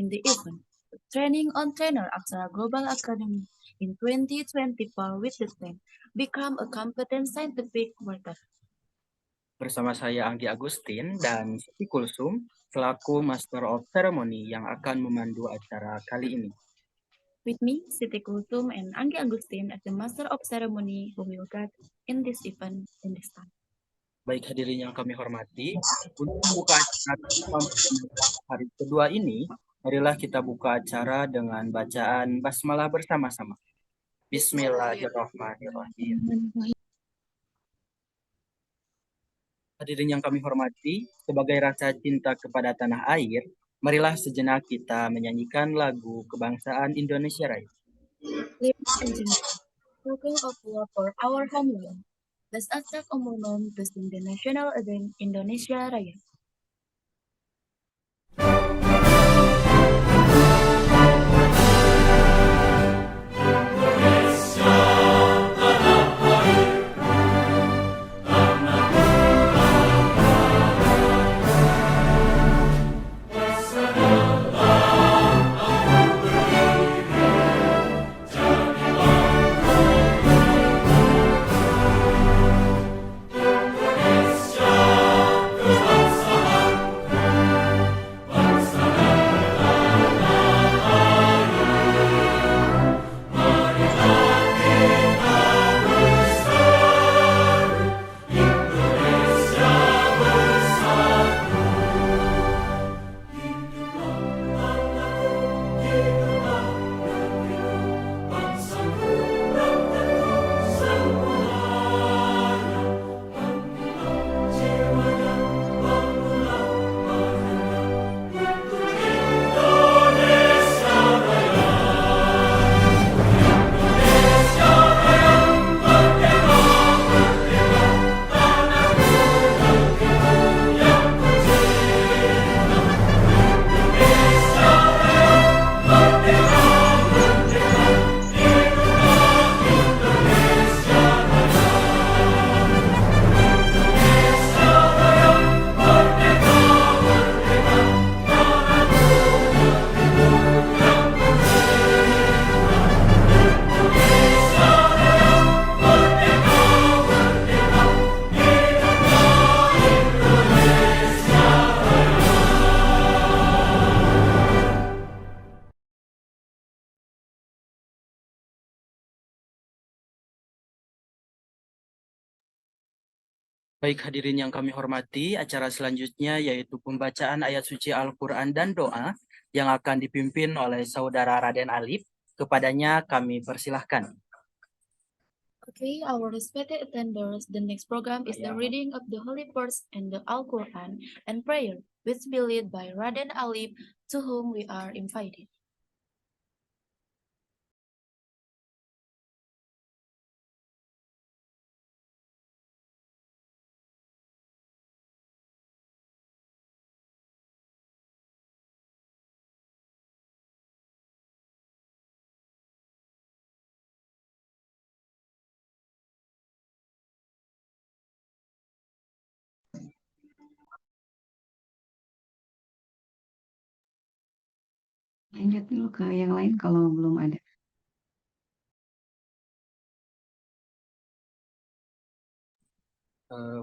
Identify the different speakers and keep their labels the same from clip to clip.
Speaker 1: in the event. Training on Trainer Aksara Global Academy in 2024 with the theme Become a Competent Scientific Worker.
Speaker 2: Bersama saya Anggi Agustin dan Siti Kulsum selaku Master of Ceremony yang akan memandu acara kali ini.
Speaker 1: With me, Siti Kultum and Anggi Agustin as the Master of Ceremony who will guide in this event in this time.
Speaker 2: Baik hadirin yang kami hormati, untuk membuka acara hari kedua ini, marilah kita buka acara dengan bacaan basmalah bersama-sama. Bismillahirrahmanirrahim. Hadirin yang kami hormati, sebagai rasa cinta kepada tanah air, marilah sejenak kita menyanyikan lagu kebangsaan Indonesia Raya.
Speaker 1: Ladies and gentlemen, token of love for our homeland. Let's take a moment to sing the national anthem Indonesia Raya.
Speaker 2: Baik hadirin yang kami hormati, acara selanjutnya yaitu pembacaan ayat suci Al-Quran dan doa yang akan dipimpin oleh Saudara Raden Alif. Kepadanya kami persilahkan.
Speaker 1: Okay, our respected attenders, the next program is the reading of the Holy Verse and the Al-Quran and prayer, which will be led by Raden Alif, to whom we are invited.
Speaker 3: Lanjut dulu ke yang lain kalau belum ada.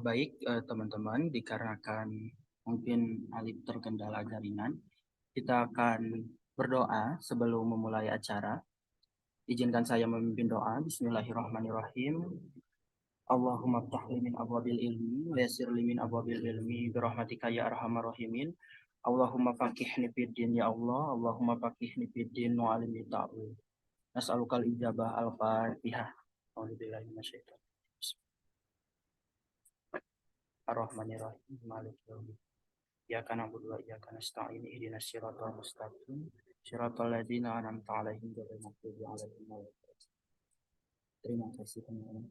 Speaker 2: Baik teman-teman, dikarenakan mungkin Alif terkendala jaringan, kita akan berdoa sebelum memulai acara. Izinkan saya memimpin doa. Bismillahirrahmanirrahim. Allahumma ftahli min abwabil ilmi wa yassir li min abwabil ilmi birahmatika ya arhamar rahimin. Allahumma faqihni fid din ya Allah. Allahumma faqihni fid din wa alimni ta'wil. Nas'alukal ijabah al-Fatihah. A'udzubillahi minasyaitonir rajim. Ar-Rahmanir-Rahim. Maliki yaumiddin. Iyyaka na'budu wa iyyaka nasta'in. Ihdinas siratal mustaqim. Siratal ladzina an'amta 'alaihim ghairil maghdubi 'alaihim waladdallin. Terima kasih teman-teman.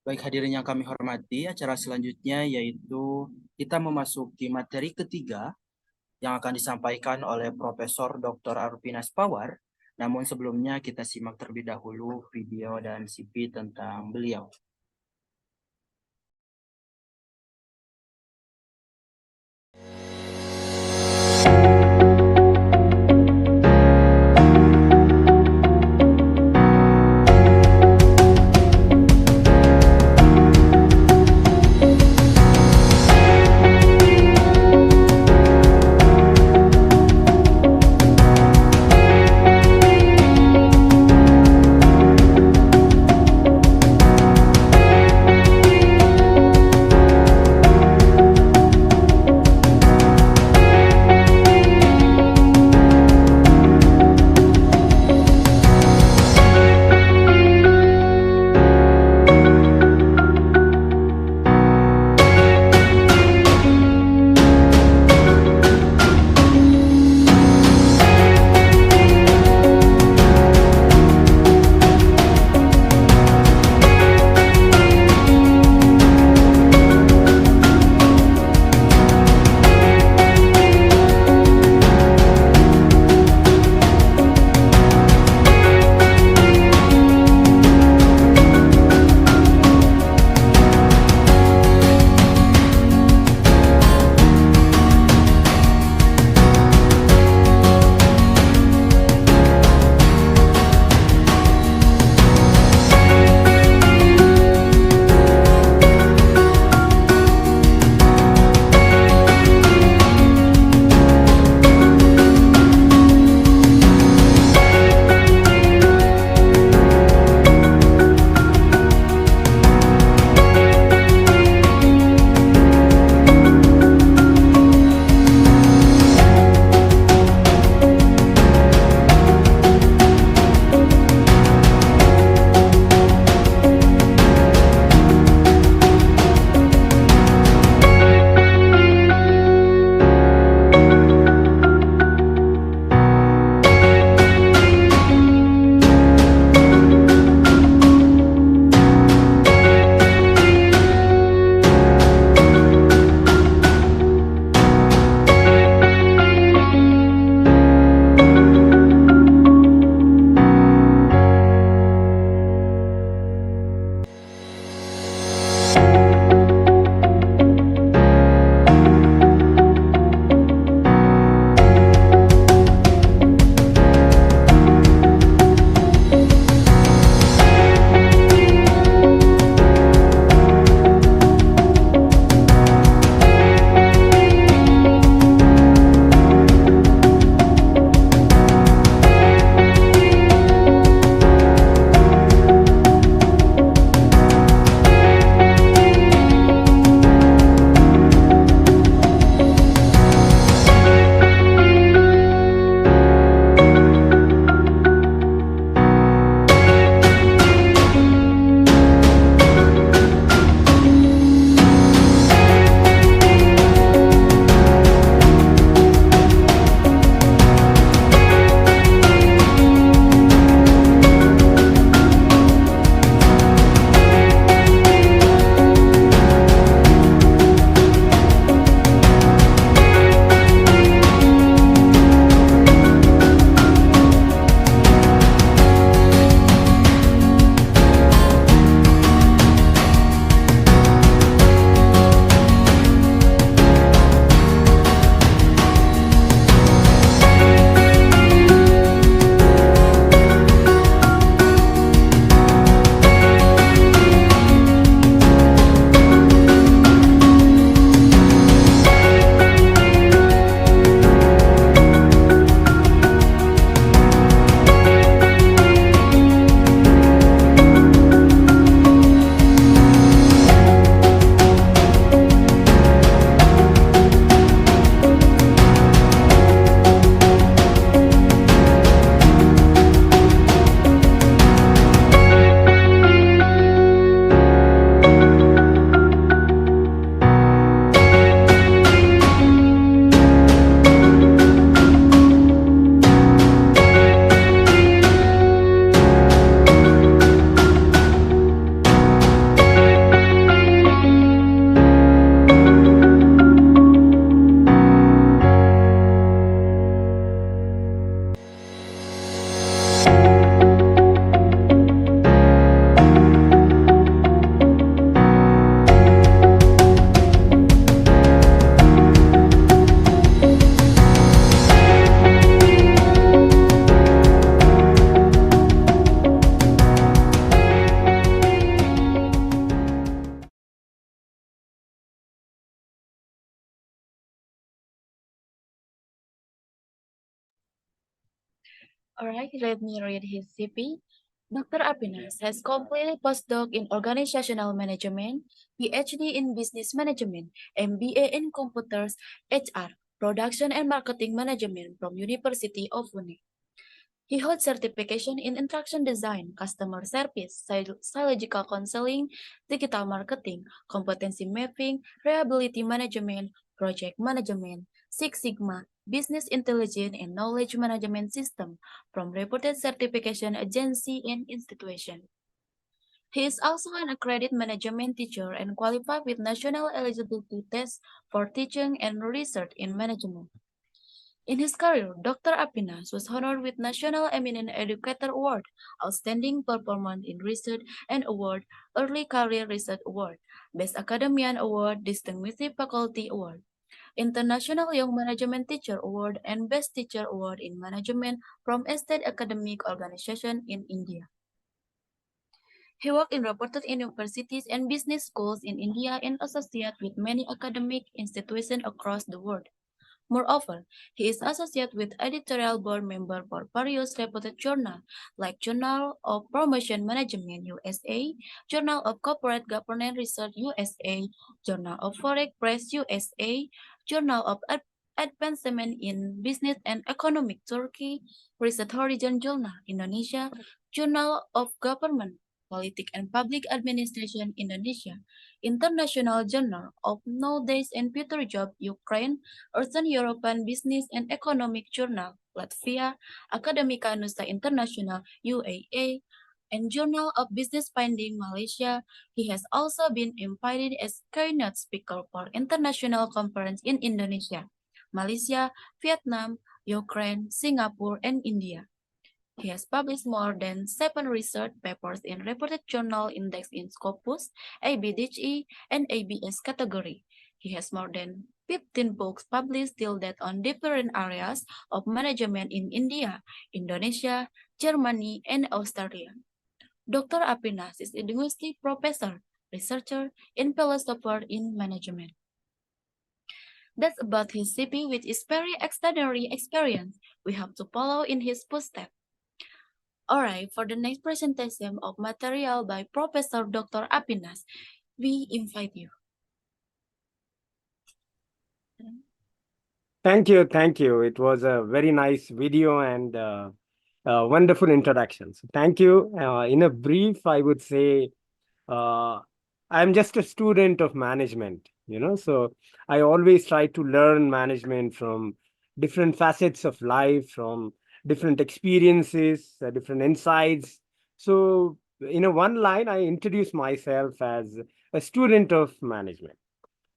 Speaker 2: Baik hadirin yang kami hormati, acara selanjutnya yaitu kita memasuki materi ketiga yang akan disampaikan oleh Profesor Dr. Arfinas Pawar Namun sebelumnya kita simak terlebih dahulu video dan CV tentang beliau.
Speaker 1: Alright, let me read his CV. Dr. Apinas has completed postdoc in organizational management, PhD in business management, MBA in computers, HR, production and marketing management from University of Pune. He holds certification in instruction design, customer service, psychological counseling, digital marketing, competency mapping, reliability management, project management, Six Sigma, business intelligence and knowledge management system from reputed certification agency and institution. He is also an accredited management teacher and qualified with national eligibility tests for teaching and research in management. In his career, Dr. Apinas was honored with National Eminent Educator Award, Outstanding Performance in Research and Award, Early Career Research Award, Best Academician Award, Distinguished Faculty Award, International Young Management Teacher Award, and Best Teacher Award in Management from State Academic Organization in India. He worked in reputed universities and business schools in India and associated with many academic institutions across the world. Moreover, he is associated with editorial board member for various reputed journals like Journal of Promotion Management USA, Journal of Corporate Governance Research USA, Journal of Foreign Press USA, Journal of Advancement in Business and Economic Turkey, Research Horizon Journal Indonesia, Journal of Government, Politics and Public Administration Indonesia, International Journal of Nowadays and Future Job Ukraine, Eastern European Business and Economic Journal, Latvia, Academica Nusa International, UAE, and Journal of Business Finding, Malaysia. He has also been invited as keynote speaker for international conference in Indonesia, Malaysia, Vietnam, Ukraine, Singapore, and India. He has published more than 7 research papers in reputed journal indexed in Scopus, ABDHE, and ABS category. He has more than 15 books published till date on different areas of management in India, Indonesia, Germany, and Australia. Dr. Apinas is a linguistic professor, researcher, and philosopher in management. That's about his CV, which is very extraordinary experience. We have to follow in his footsteps. Alright, for the next presentation of material by Professor Dr. Apinas, we invite you.
Speaker 4: Thank you. Thank you. It was a very nice video and wonderful introduction. So thank you. In a brief, I would say I'm just a student of management, so I always try to learn management from different facets of life, from different experiences, different insights. So, one line, I introduce myself as a student of management.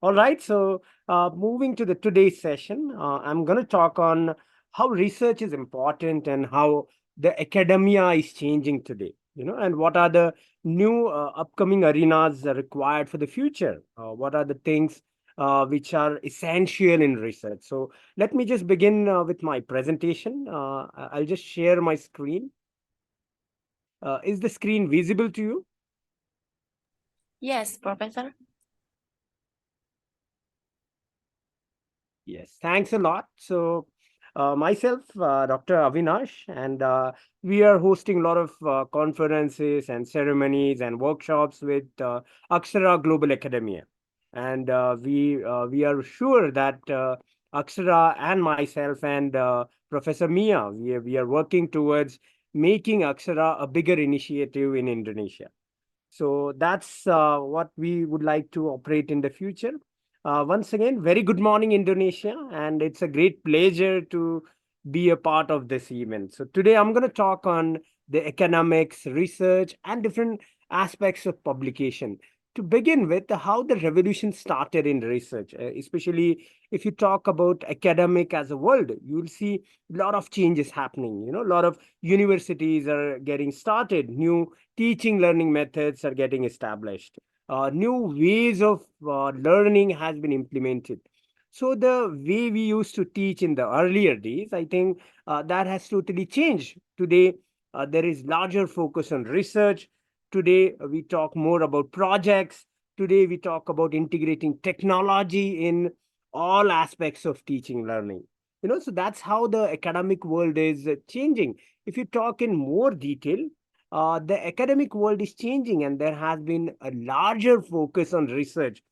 Speaker 4: All right, so moving to the today's session, I'm going to talk on how research is important and how the academia is changing today, and what are the new upcoming arenas required for the future. What are the things which are essential in research? So let me just begin with my presentation. I'll just share my screen. Is the screen visible to you?
Speaker 1: Yes, Professor.
Speaker 4: Yes, thanks a lot. So, myself, Dr. Avinash, and we are hosting a lot of conferences and ceremonies and workshops with Akshara Global Academia. And we are sure that Akshara and myself and Professor Mia, we are working towards making Akshara a bigger initiative in Indonesia. So that's what we would like to operate in the future. Once again, very good morning, Indonesia, and it's a great pleasure to be a part of this event. So today I'm going to talk on the economics, research, and different aspects of publication. To begin with, how the revolution started in research, especially if you talk about academic as a world, you'll see a lot of changes happening. A lot of universities are getting started, new teaching learning methods are getting established, new ways of learning has been implemented. So the way we used to teach in the earlier days, I think that has totally changed. Today, there is larger focus on research. Today, we talk more about projects. Today, we talk about integrating technology in all aspects of teaching learning. So that's how the academic world is changing. If you talk in more detail, the academic world is changing, and there has been a larger focus on research,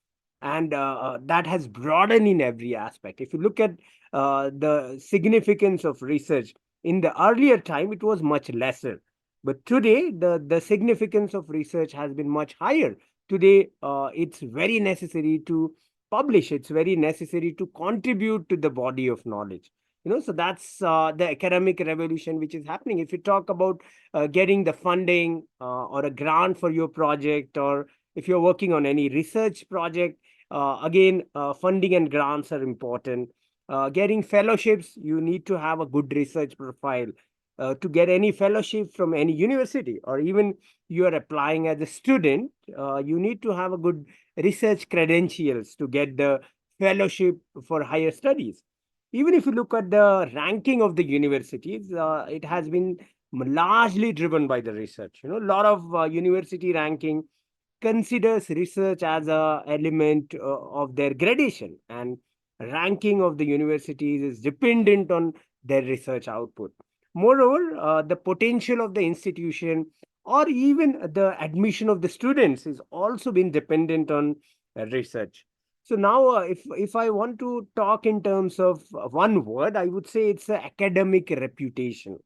Speaker 4: and that has broadened in every aspect. If you look at the significance of research in the earlier time, it was much lesser, but today the significance of research has been much higher. Today, it's very necessary to publish. It's very necessary to contribute to the body of knowledge. So that's the academic revolution which is happening. If you talk about getting the funding or a grant for your project, or if you're working on any research project, again, funding and grants are important. Getting fellowships, you need to have a good research profile. To get any fellowship from any university, or even you are applying as a student, you need to have a good research credentials to get the fellowship for higher studies. Even if you look at the ranking of the universities, it has been largely driven by the research. A lot of university ranking considers research as a element of their gradation, and ranking of the universities is dependent on their research output. Moreover, the potential of the institution, or even the admission of the students, is also been dependent on research. So now, if I want to talk in terms of one word, I would say it's a academic reputation,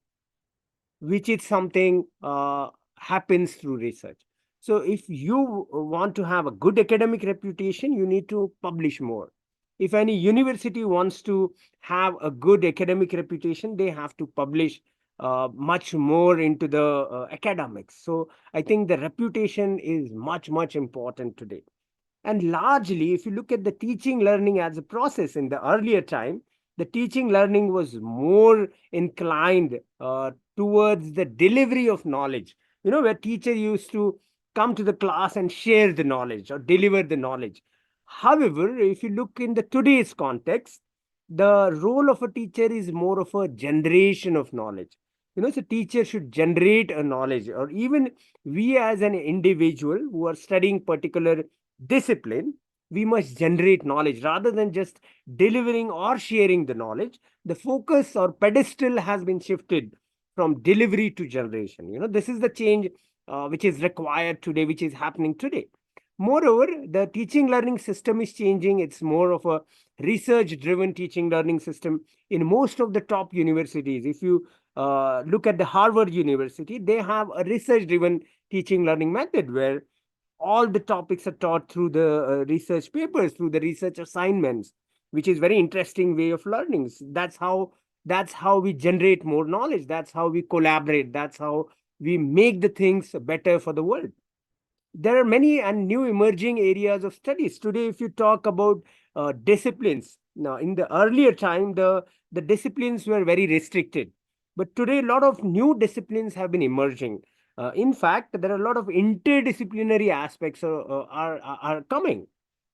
Speaker 4: which is something happens through research. So if you want to have a good academic reputation, you need to publish more. If any university wants to have a good academic reputation, they have to publish much more into the academics. So I think the reputation is much, much important today. And largely, if you look at the teaching learning as a process in the earlier time, the teaching learning was more inclined towards the delivery of knowledge, where teacher used to come to the class and share the knowledge or deliver the knowledge. However, if you look in the today's context, the role of a teacher is more of a generation of knowledge. So teacher should generate a knowledge, or even we as an individual who are studying particular discipline, we must generate knowledge rather than just delivering or sharing the knowledge. The focus or pedestal has been shifted from delivery to generation. This is the change which is required today, which is happening today. Moreover, the teaching learning system is changing. It's more of a research driven teaching learning system in most of the top universities. If you look at the Harvard University, they have a research driven teaching learning method where all the topics are taught through the research papers, through the research assignments, which is very interesting way of learning. That's how we generate more knowledge. That's how we collaborate. That's how we make the things better for the world. There are many and new emerging areas of studies today. If you talk about disciplines, now in the earlier time, the disciplines were very restricted, but today a lot of new disciplines have been emerging. In fact, there are a lot of interdisciplinary aspects are coming.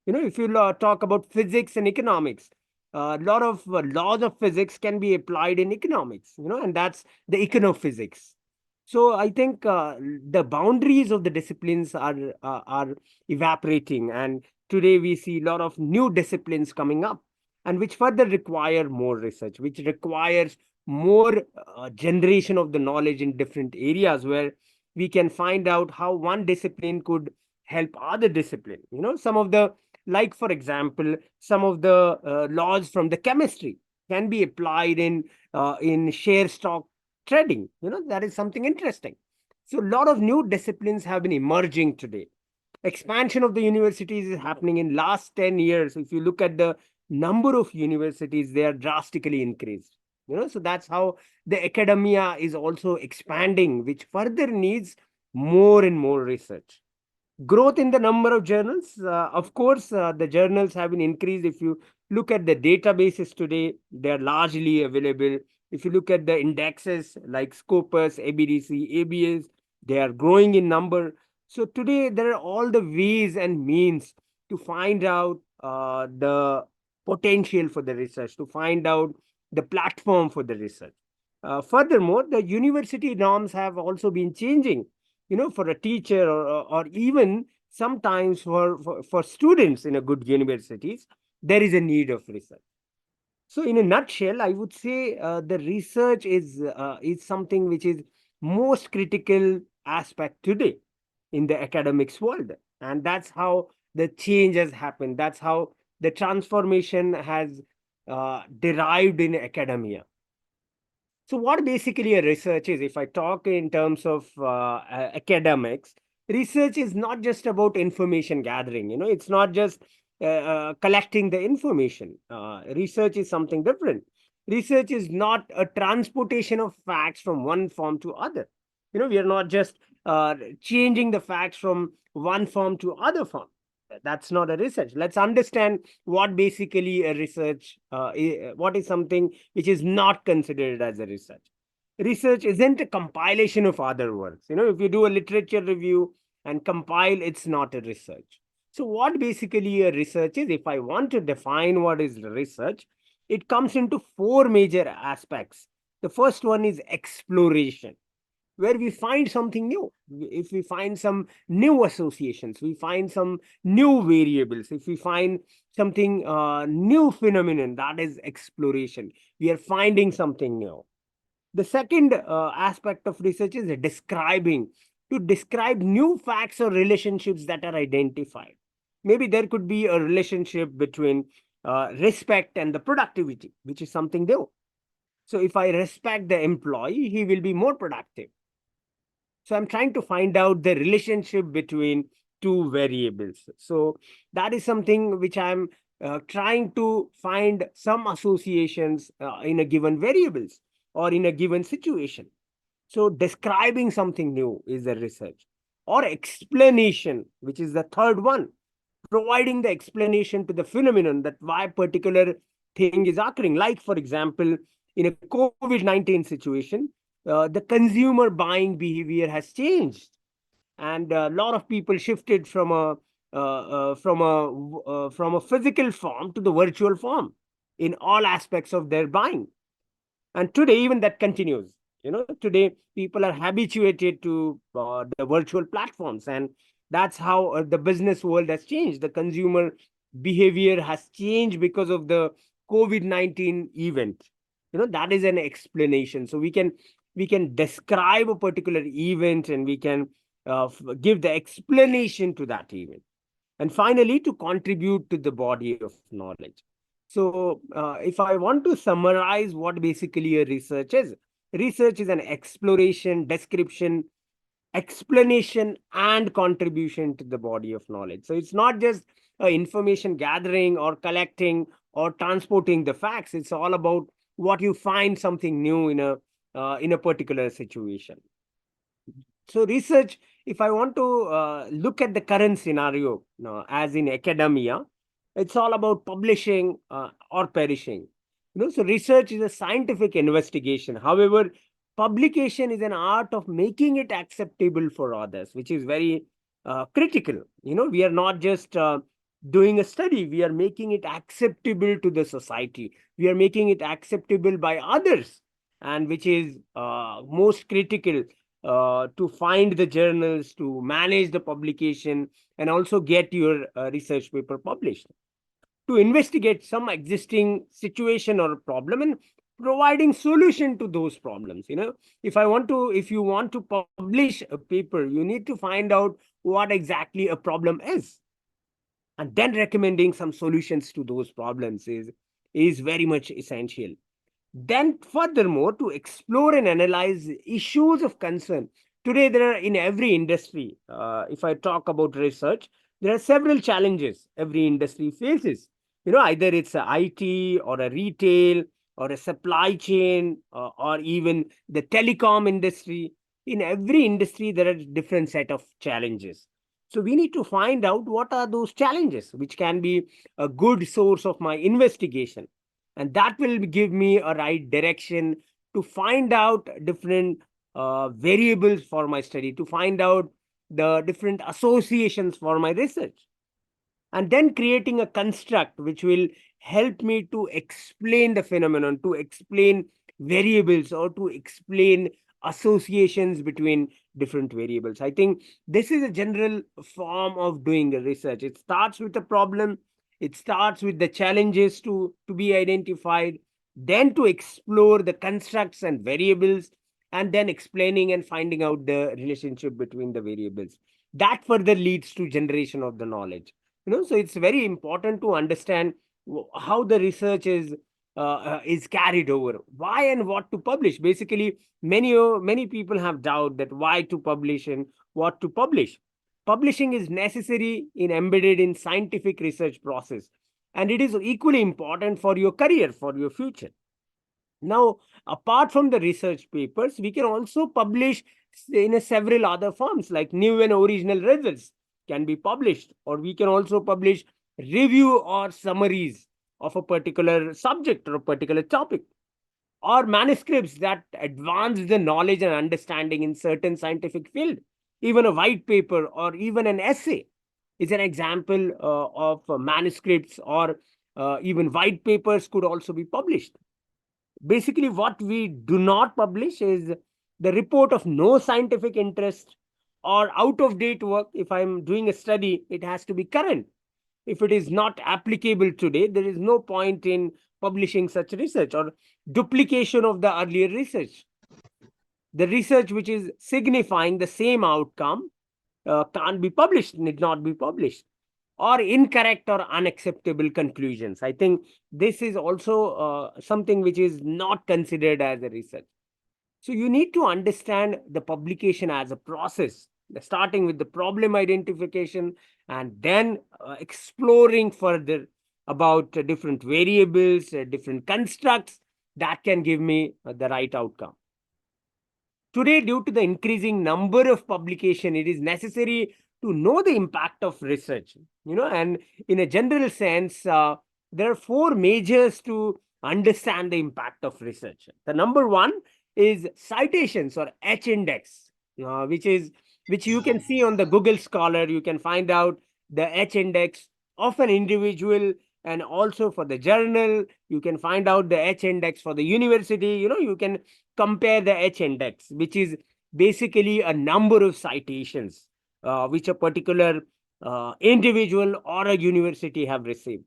Speaker 4: If you talk about physics and economics, a lot of laws of physics can be applied in economics, and that's the econophysics. So I think the boundaries of the disciplines are evaporating, and today we see a lot of new disciplines coming up, and which further require more research, which requires more generation of the knowledge in different areas, where we can find out how one discipline could help other discipline. Some of the, like for example, some of the laws from the chemistry can be applied in share stock trading. That is something interesting. So a lot of new disciplines have been emerging today. Expansion of the universities is happening in last 10 years. If you look at the number of universities, they are drastically increased. So that's how the academia is also expanding, which further needs more and more research. Growth in the number of journals, of course, the journals have been increased. If you look at the databases today, they are largely available. If you look at the indexes like Scopus, ABDC, ABS, they are growing in number. So today there are all the ways and means to find out the potential for the research, to find out the platform for the research. Furthermore, the university norms have also been changing. For a teacher, or even sometimes for students in a good universities, there is a need of research. So, in a nutshell, I would say the research is something which is most critical aspect today in the academics world, and that's how the change has happened. That's how the transformation has derived in academia. So, what basically a research is, if I talk in terms of academics, research is not just about information gathering. It's not just collecting the information. Research is something different. Research is not a transportation of facts from one form to other. We are not just changing the facts from one form to other form. That's not a research. Let's understand what basically a research, what is something which is not considered as a research. Research isn't a compilation of other works. If you do a literature review and compile, it's not a research. So, what basically a research is, if I want to define what is research, it comes into four major aspects. The first one is exploration, where we find something new. If we find some new associations, we find some new variables, if we find something new phenomenon, that is exploration. We are finding something new. The second aspect of research is describing, to describe new facts or relationships that are identified. Maybe there could be a relationship between respect and the productivity, which is something new. So if I respect the employee, he will be more productive. So I'm trying to find out the relationship between two variables. So that is something which I'm trying to find some associations in a given variables or in a given situation. So describing something new is the research. Or explanation, which is the third one, providing the explanation to the phenomenon that why particular thing is occurring. Like, for example, in a COVID-19 situation, the consumer buying behavior has changed, and a lot of people shifted from a physical form to the virtual form in all aspects of their buying. And today, even that continues. Today people are habituated to the virtual platforms, and that's how the business world has changed. The consumer behavior has changed because of the COVID-19 event. That is an explanation. So we can describe a particular event, and we can give the explanation to that event. And finally, to contribute to the body of knowledge. So, if I want to summarize what basically a research is an exploration, description, explanation, and contribution to the body of knowledge. So, it's not just information gathering or collecting or transporting the facts. It's all about what you find something new in a particular situation. So research, if I want to look at the current scenario, as in academia, it's all about publishing or perishing. So research is a scientific investigation. However, publication is an art of making it acceptable for others, which is very critical. We are not just doing a study, we are making it acceptable to the society. We are making it acceptable by others, and which is most critical to find the journals, to manage the publication, and also get your research paper published, to investigate some existing situation or problem and providing solution to those problems. If you want to publish a paper, you need to find out what exactly a problem is, and then recommending some solutions to those problems is very much essential. Then, furthermore, to explore and analyze issues of concern. Today, there are in every industry, if I talk about research, there are several challenges every industry faces. Either it's a IT or a retail or a supply chain, or even the telecom industry. In every industry, there are different set of challenges. So we need to find out what are those challenges, which can be a good source of my investigation, and that will give me a right direction to find out different variables for my study, to find out the different associations for my research, and then creating a construct which will help me to explain the phenomenon, to explain variables, or to explain associations between different variables. I think this is a general form of doing the research. It starts with a problem, It starts with the challenges to be identified, then to explore the constructs and variables, and then explaining and finding out the relationship between the variables. That further leads to generation of the knowledge. So it's very important to understand how the research is carried over, why and what to publish. Basically, many people have doubt that why to publish and what to publish. Publishing is necessary in embedded in scientific research process, and it is equally important for your career, for your future. Now, apart from the research papers, we can also publish in several other forms, like new and original results can be published, or we can also publish review or summaries of a particular subject or a particular topic, or manuscripts that advance the knowledge and understanding in certain scientific field. Even a white paper or even an essay is an example of manuscripts, or even white papers could also be published. Basically, what we do not publish is the report of no scientific interest or out of date work. If I'm doing a study, it has to be current. If it is not applicable today, there is no point in publishing such research, or duplication of the earlier research. The research which is signifying the same outcome can't be published, need not be published, or incorrect or unacceptable conclusions. I think this is also something which is not considered as a research. So you need to understand the publication as a process, starting with the problem identification, and then exploring further about different variables, different constructs that can give me the right outcome. Today, due to the increasing number of publication, it is necessary to know the impact of research. And in a general sense, there are four measures to understand the impact of research. The number one is citations, or H index, which you can see on the Google Scholar. You can find out the H index of an individual, and also for the journal. You can find out the H index for the university. You can compare the H index, which is basically a number of citations which a particular individual or a university have received.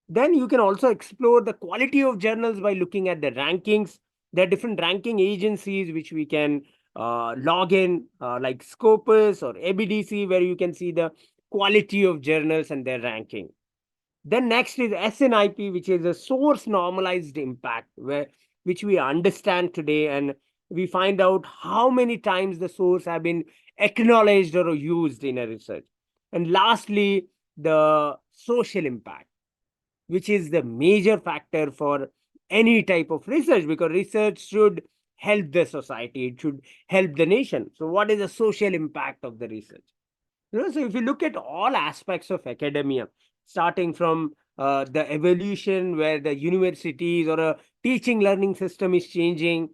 Speaker 4: Then you can also explore the quality of journals by looking at the rankings. There are different ranking agencies which we can log in, like Scopus or ABDC, where you can see the quality of journals and their ranking. Then next is SNIP, which is a source normalized impact, which we understand today, and we find out how many times the source have been acknowledged or used in a research. And lastly, the social impact, which is the major factor for any type of research, because research should help the society, it should help the nation. So what is the social impact of the research? So if you look at all aspects of academia, starting from the evolution where the universities or a teaching learning system is changing,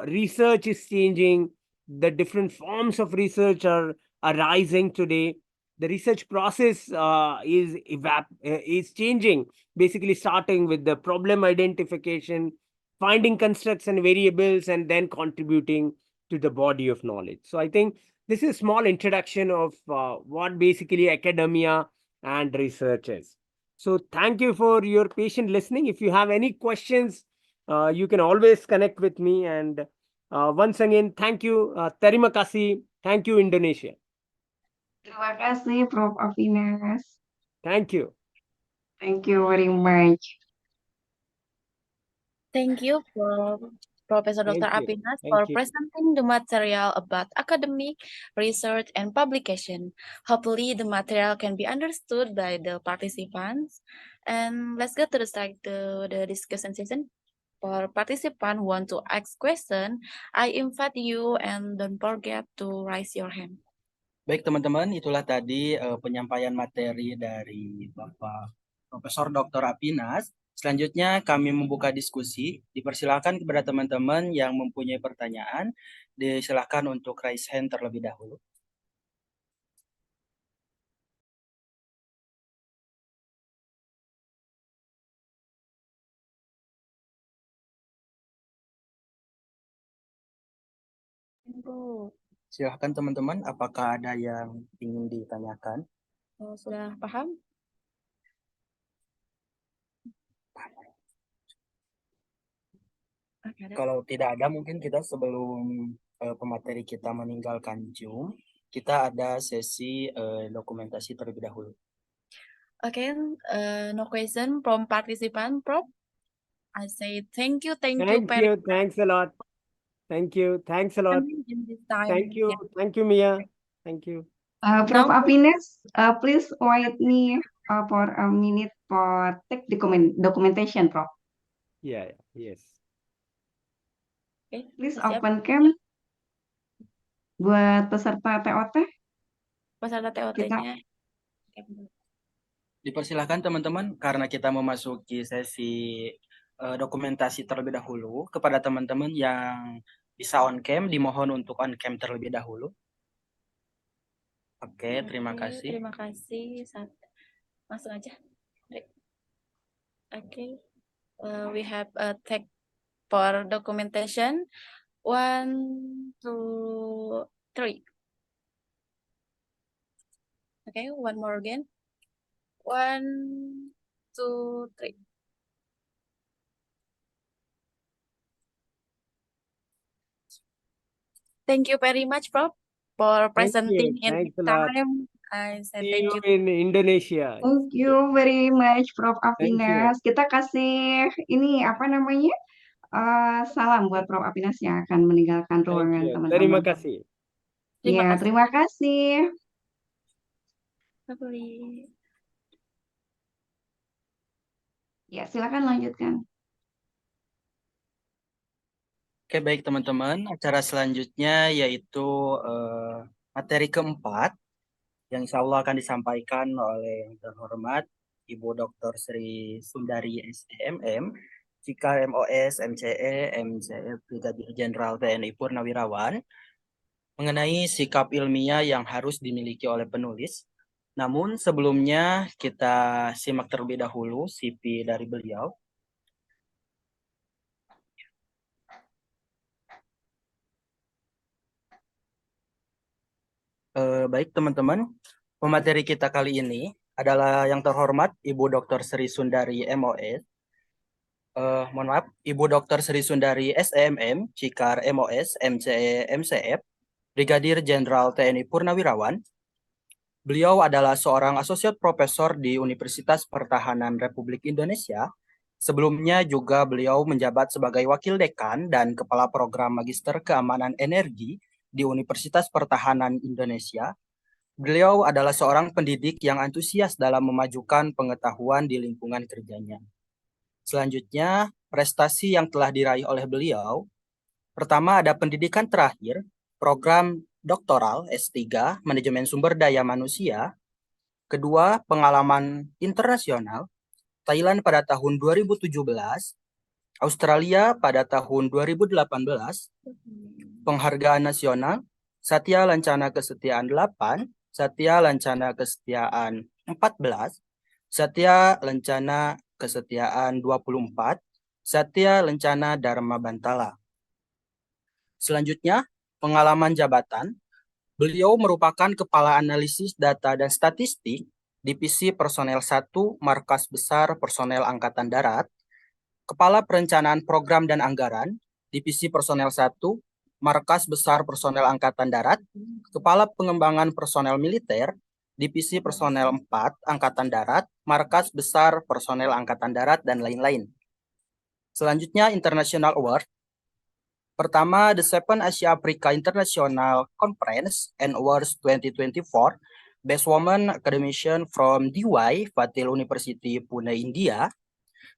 Speaker 4: research is changing, the different forms of research are arising today. The research process is changing, basically starting with the problem identification, finding constructs and variables, and then contributing to the body of knowledge. So I think this is a small introduction of what basically academia and research is. So thank you for your patient listening. If you have any questions, you can always connect with me. And once again, thank you, terima kasih. Thank you, Indonesia.
Speaker 3: Terima kasih, Prof. Avinas.
Speaker 4: Thank you.
Speaker 3: Thank you very much.
Speaker 1: Thank you for Professor
Speaker 4: Thank
Speaker 1: Dr.
Speaker 4: you.
Speaker 1: Apinas
Speaker 4: Thank
Speaker 1: for
Speaker 4: you.
Speaker 1: presenting the material about academic, research, and publication. Hopefully, the material can be understood by the participants. And let's get to the discussion session. For participants who want to ask question, I invite you and don't forget to raise your hand.
Speaker 2: Baik teman-teman, itulah tadi penyampaian materi dari Bapak Profesor Dr. Apinas. Selanjutnya kami membuka diskusi. Dipersilakan kepada teman-teman yang mempunyai pertanyaan, disilakan untuk raise hand terlebih dahulu. Silahkan teman-teman, apakah ada yang ingin ditanyakan?
Speaker 1: Sudah paham? Oke, ada.
Speaker 2: Kalau tidak ada, mungkin kita sebelum pemateri kita meninggalkan Zoom, kita ada sesi dokumentasi terlebih dahulu.
Speaker 1: Okay, no question from participant, Prof. I say thank you
Speaker 4: Thank
Speaker 1: very
Speaker 4: you. Thanks a lot. Thank you. Thanks a lot.
Speaker 1: much in this time.
Speaker 4: Thank you.
Speaker 1: Yeah.
Speaker 4: Thank you, Mia. Thank you.
Speaker 3: Prof.
Speaker 1: Now,
Speaker 3: Avinas, please wait me for a minute for take documentation, Prof.
Speaker 4: Yeah. Yes.
Speaker 1: okay,
Speaker 3: Please
Speaker 1: siap.
Speaker 3: open cam buat peserta TOT.
Speaker 1: Peserta TOT-nya.
Speaker 2: Dipersilahkan teman-teman, karena kita memasuki sesi dokumentasi terlebih dahulu. Kepada teman-teman yang bisa on cam, dimohon untuk on cam terlebih dahulu. Oke, terima
Speaker 1: Oke,
Speaker 2: kasih.
Speaker 1: terima kasih. Langsung aja. Okay, we have a tag for documentation. 1, 2, 3. Okay, one more again. 1, 2, 3. Thank you very much, Prof, for presenting in
Speaker 4: Thanks
Speaker 1: this
Speaker 4: a lot.
Speaker 1: time. I say
Speaker 4: See
Speaker 1: thank
Speaker 4: you
Speaker 1: you.
Speaker 4: in Indonesia.
Speaker 3: Thank you very much, Prof.
Speaker 4: Thank you.
Speaker 3: Avinas. Kita kasih ini apa namanya? Salam buat Prof. Avinas yang akan meninggalkan
Speaker 4: Thank
Speaker 3: ruangan
Speaker 4: you. Terima
Speaker 3: teman-teman.
Speaker 4: kasih.
Speaker 1: Terima
Speaker 3: Ya,
Speaker 1: kasih.
Speaker 3: terima kasih.
Speaker 1: Bye-bye.
Speaker 3: Ya, silakan lanjutkan.
Speaker 2: Oke, baik teman-teman. Acara selanjutnya yaitu materi keempat yang insya Allah akan disampaikan oleh yang terhormat Ibu Dr. Sri Sundari SEMM, Cikar MOS, MCE, MCF, Brigadir Jenderal TNI Purnawirawan, mengenai sikap ilmiah yang harus dimiliki oleh penulis. Namun sebelumnya kita simak terlebih dahulu CV dari beliau. Baik teman-teman, pemateri kita kali ini adalah yang terhormat Ibu Dr. Sri Sundari MOS. Mohon maaf, Ibu Dr. Sri Sundari SEMM, Cikar MOS, MCE, MCF, Brigadir Jenderal TNI Purnawirawan. Beliau adalah seorang asosiat profesor di Universitas Pertahanan Republik Indonesia. Sebelumnya juga beliau menjabat sebagai wakil dekan dan kepala program Magister Keamanan Energi di Universitas Pertahanan Indonesia. Beliau adalah seorang pendidik yang antusias dalam memajukan pengetahuan di lingkungan kerjanya. Selanjutnya, prestasi yang telah diraih oleh beliau. Pertama ada pendidikan terakhir, program doktoral S3, Manajemen Sumber Daya Manusia. Kedua, pengalaman internasional, Thailand pada tahun 2017, Australia pada tahun 2018, penghargaan nasional, Satya Lancana Kesetiaan 8, Satya Lancana Kesetiaan 14, Satya Lancana Kesetiaan 24, Satya Lancana Dharma Bantala. Selanjutnya, pengalaman jabatan. Beliau merupakan Kepala Analisis Data dan Statistik Divisi Personel 1 Markas Besar Personel Angkatan Darat, Kepala Perencanaan Program dan Anggaran Divisi Personel 1 Markas Besar Personel Angkatan Darat, Kepala Pengembangan Personel Militer, Divisi Personel 4 Angkatan Darat, Markas Besar Personel Angkatan Darat, dan lain-lain. Selanjutnya, International Award. Pertama, The 7 Asia Africa International Conference and Awards 2024, Best Woman Academician from DY, Patil University, Pune, India.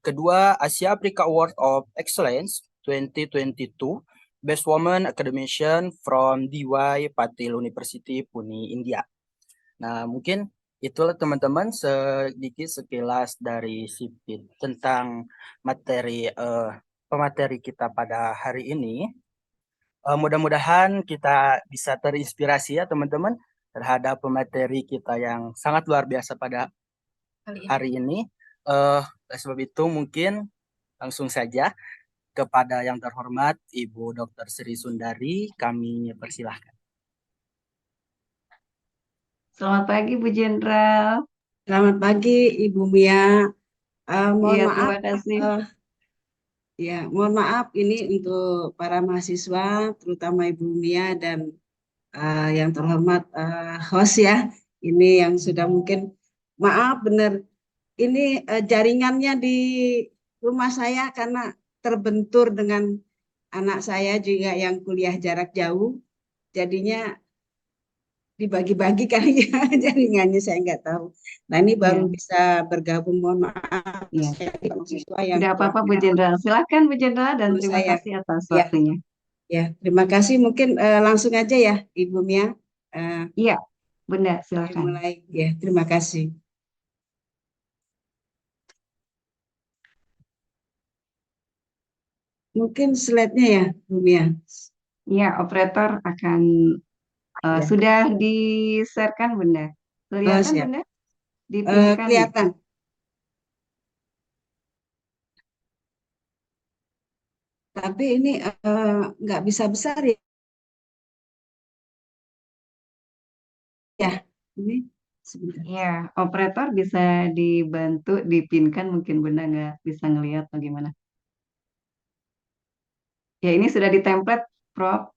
Speaker 2: Kedua, Asia Africa Award of Excellence 2022, Best Woman Academician from DY Patil University, Pune, India. Nah, mungkin itulah teman-teman sedikit sekilas dari SIPIT tentang materi pemateri kita pada hari ini. Mudah-mudahan kita bisa terinspirasi ya teman-teman terhadap pemateri kita yang sangat luar biasa pada hari ini. Oleh sebab itu mungkin langsung saja kepada yang terhormat Ibu Dr. Sri Sundari kami persilahkan.
Speaker 3: Selamat pagi, Bu Jenderal.
Speaker 5: Selamat pagi, Ibu Mia. Mohon
Speaker 3: Iya,
Speaker 5: maaf,
Speaker 3: terima kasih.
Speaker 5: ya, mohon maaf ini untuk para mahasiswa, terutama Ibu Mia dan yang terhormat host ya. Ini yang sudah mungkin maaf benar. Ini jaringannya di rumah saya karena terbentur dengan anak saya juga yang kuliah jarak jauh. Jadinya dibagi-bagi kali ya jaringannya saya nggak tahu. Nah ini baru
Speaker 3: Iya,
Speaker 5: bisa bergabung. Mohon maaf
Speaker 3: iya.
Speaker 5: saya mahasiswa yang
Speaker 3: Tidak
Speaker 5: telah
Speaker 3: apa-apa Bu Jenderal. Silakan Bu Jenderal dan
Speaker 5: menurut
Speaker 3: terima
Speaker 5: saya.
Speaker 3: kasih atas
Speaker 5: Ya,
Speaker 3: waktunya.
Speaker 5: ya. Terima kasih. Mungkin langsung aja ya Ibu Mia. Eh,
Speaker 3: Iya, Bunda, silakan.
Speaker 5: mulai ya. Terima kasih. Mungkin slide-nya ya Bu Mia.
Speaker 3: Iya, operator akan
Speaker 5: Ya.
Speaker 3: sudah di-share-kan Bunda. Kelihatan
Speaker 5: Siap.
Speaker 3: Bunda? Dipinkan.
Speaker 5: Kelihatan. Tapi ini nggak bisa besar ya. Ya, ini sebentar.
Speaker 3: Iya, operator bisa dibantu dipinkan, mungkin Bunda nggak bisa ngelihat bagaimana. Ya, ini sudah di-template, Prof.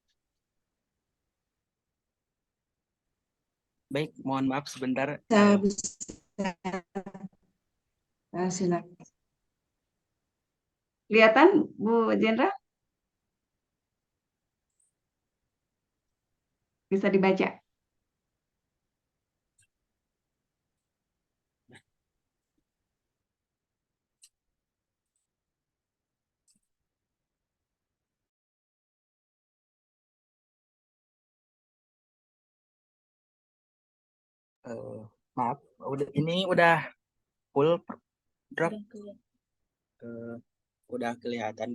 Speaker 2: Baik, mohon maaf sebentar.
Speaker 5: Bisa silakan.
Speaker 3: Kelihatan Bu Jenderal? Bisa dibaca.
Speaker 2: Maaf, ini udah full drop,
Speaker 1: Udah kelihatan.
Speaker 2: udah kelihatan.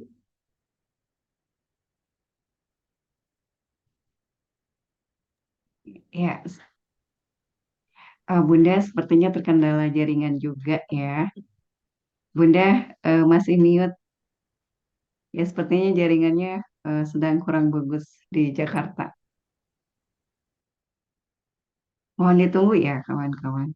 Speaker 3: Ya, Bunda sepertinya terkendala jaringan juga ya. Bunda masih mute. Ya, sepertinya jaringannya sedang kurang bagus di Jakarta. Mohon ditunggu ya, kawan-kawan.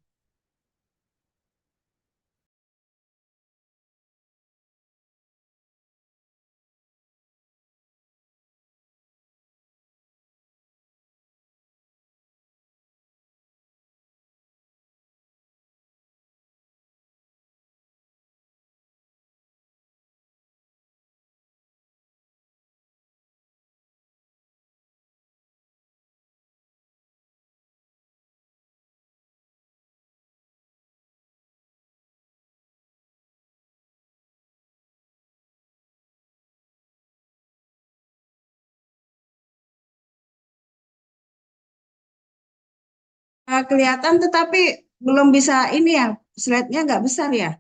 Speaker 5: Kelihatan tetapi belum bisa ini ya. Slide-nya nggak besar ya.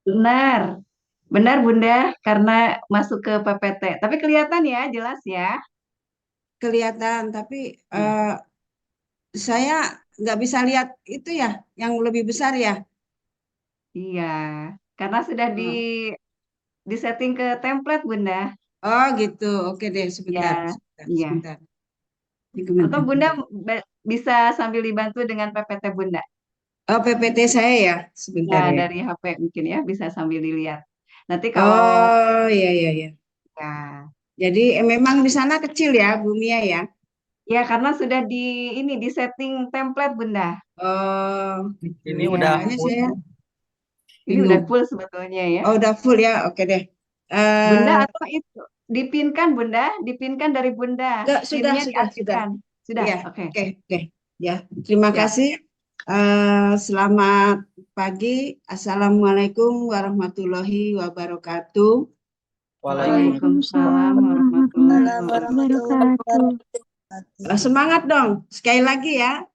Speaker 3: Benar, benar Bunda, karena masuk ke PPT. Tapi kelihatan ya, jelas ya.
Speaker 5: Kelihatan tapi
Speaker 3: Ya.
Speaker 5: saya nggak bisa lihat itu ya yang lebih besar ya.
Speaker 3: Iya, karena sudah
Speaker 5: Oh,
Speaker 3: di setting ke template Bunda.
Speaker 5: oh gitu. Oke deh, sebentar,
Speaker 3: Ya,
Speaker 5: sebentar,
Speaker 3: iya.
Speaker 5: sebentar. Ini kemana?
Speaker 3: Atau Bunda bisa sambil dibantu dengan PPT Bunda.
Speaker 5: Oh, PPT saya ya, sebentar
Speaker 3: Nah,
Speaker 5: ya.
Speaker 3: dari HP mungkin ya, bisa sambil dilihat. Nanti kalau
Speaker 5: Oh, iya, iya, iya.
Speaker 3: ya,
Speaker 5: Jadi memang di sana kecil ya, Bu Mia ya.
Speaker 3: ya karena sudah ini di setting template Bunda.
Speaker 5: Oh, gitu.
Speaker 2: Ini
Speaker 5: Ya,
Speaker 2: udah
Speaker 5: makanya
Speaker 2: full.
Speaker 5: saya
Speaker 3: Ini udah
Speaker 5: bingung.
Speaker 3: full sebetulnya ya.
Speaker 5: Oh, udah full ya. Oke deh.
Speaker 3: Bunda
Speaker 5: Eh,
Speaker 3: atau itu dipinkan Bunda, dipinkan dari Bunda.
Speaker 5: enggak, sudah,
Speaker 3: Pinnya
Speaker 5: sudah.
Speaker 3: diaktifkan. Sudah,
Speaker 5: Iya,
Speaker 3: oke.
Speaker 5: oke, oke. Ya, terima
Speaker 3: Siap.
Speaker 5: kasih. Selamat pagi. Assalamualaikum warahmatullahi wabarakatuh.
Speaker 3: Waalaikumsalam warahmatullahi wabarakatuh.
Speaker 5: Semangat dong. Sekali lagi ya.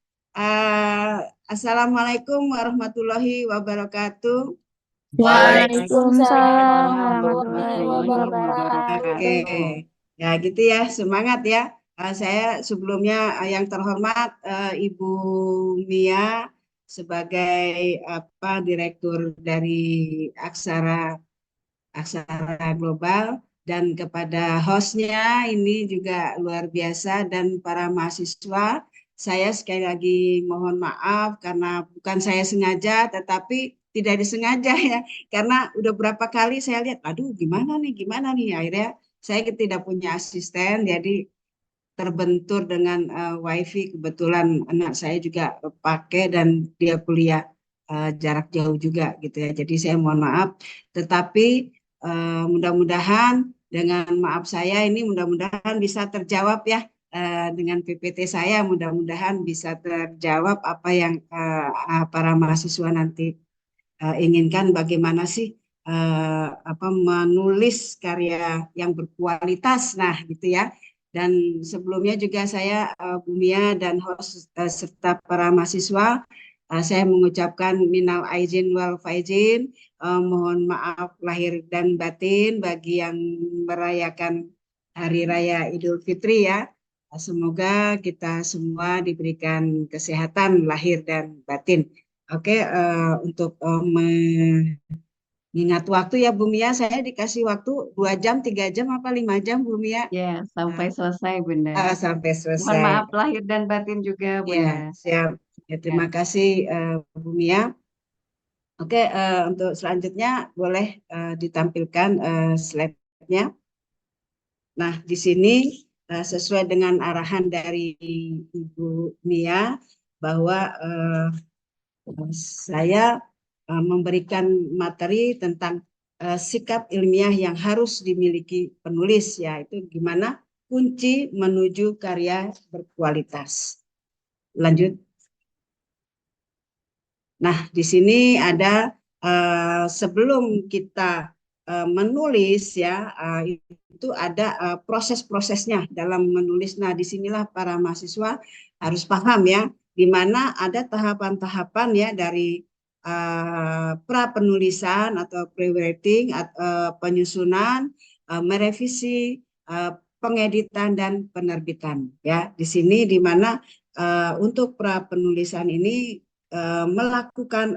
Speaker 5: Assalamualaikum warahmatullahi wabarakatuh.
Speaker 1: Waalaikumsalam warahmatullahi
Speaker 3: Warahmatullahi
Speaker 1: wabarakatuh.
Speaker 5: Oke,
Speaker 3: wabarakatuh.
Speaker 5: ya gitu ya. Semangat ya. Saya sebelumnya yang terhormat Ibu Mia sebagai Direktur dari Aksara Aksara Global dan kepada hostnya ini juga luar biasa dan para mahasiswa. Saya sekali lagi mohon maaf karena bukan saya sengaja tetapi tidak disengaja ya, karena udah berapa kali saya lihat, aduh gimana nih, akhirnya saya tidak punya asisten, jadi terbentur dengan wifi. Kebetulan anak saya juga pakai dan dia kuliah jarak jauh juga gitu ya. Jadi saya mohon maaf, tetapi mudah-mudahan dengan maaf saya ini mudah-mudahan bisa terjawab ya, dengan PPT saya, mudah-mudahan bisa terjawab apa yang para mahasiswa nanti inginkan, bagaimana sih apa menulis karya yang berkualitas. Nah, gitu ya. Dan sebelumnya juga saya Bu Mia dan host serta para mahasiswa, saya mengucapkan minal aizin wal faizin, mohon maaf lahir dan batin bagi yang merayakan Hari Raya Idul Fitri ya. Semoga kita semua diberikan kesehatan lahir dan batin. Oke, untuk mengingat waktu ya Bu Mia, saya dikasih waktu 2 jam, 3 jam, apa 5 jam Bu Mia?
Speaker 3: Ya, sampai selesai Bunda.
Speaker 5: Sampai
Speaker 3: Mohon
Speaker 5: selesai.
Speaker 3: maaf lahir dan batin juga
Speaker 5: Ya,
Speaker 3: Bunda.
Speaker 5: siap. Ya,
Speaker 3: Ya.
Speaker 5: terima kasih Bu Mia. Oke, untuk selanjutnya boleh ditampilkan slide-nya. Nah, di sini sesuai dengan arahan dari Ibu Mia bahwa saya memberikan materi tentang sikap ilmiah yang harus dimiliki penulis, yaitu gimana kunci menuju karya berkualitas. Lanjut. Nah, di sini ada sebelum kita menulis ya, itu ada proses-prosesnya dalam menulis. Nah, disinilah para mahasiswa harus paham ya, di mana ada tahapan-tahapan ya dari pra penulisan atau pre-writing, penyusunan, merevisi, pengeditan dan penerbitan ya. Di sini di mana untuk pra penulisan ini melakukan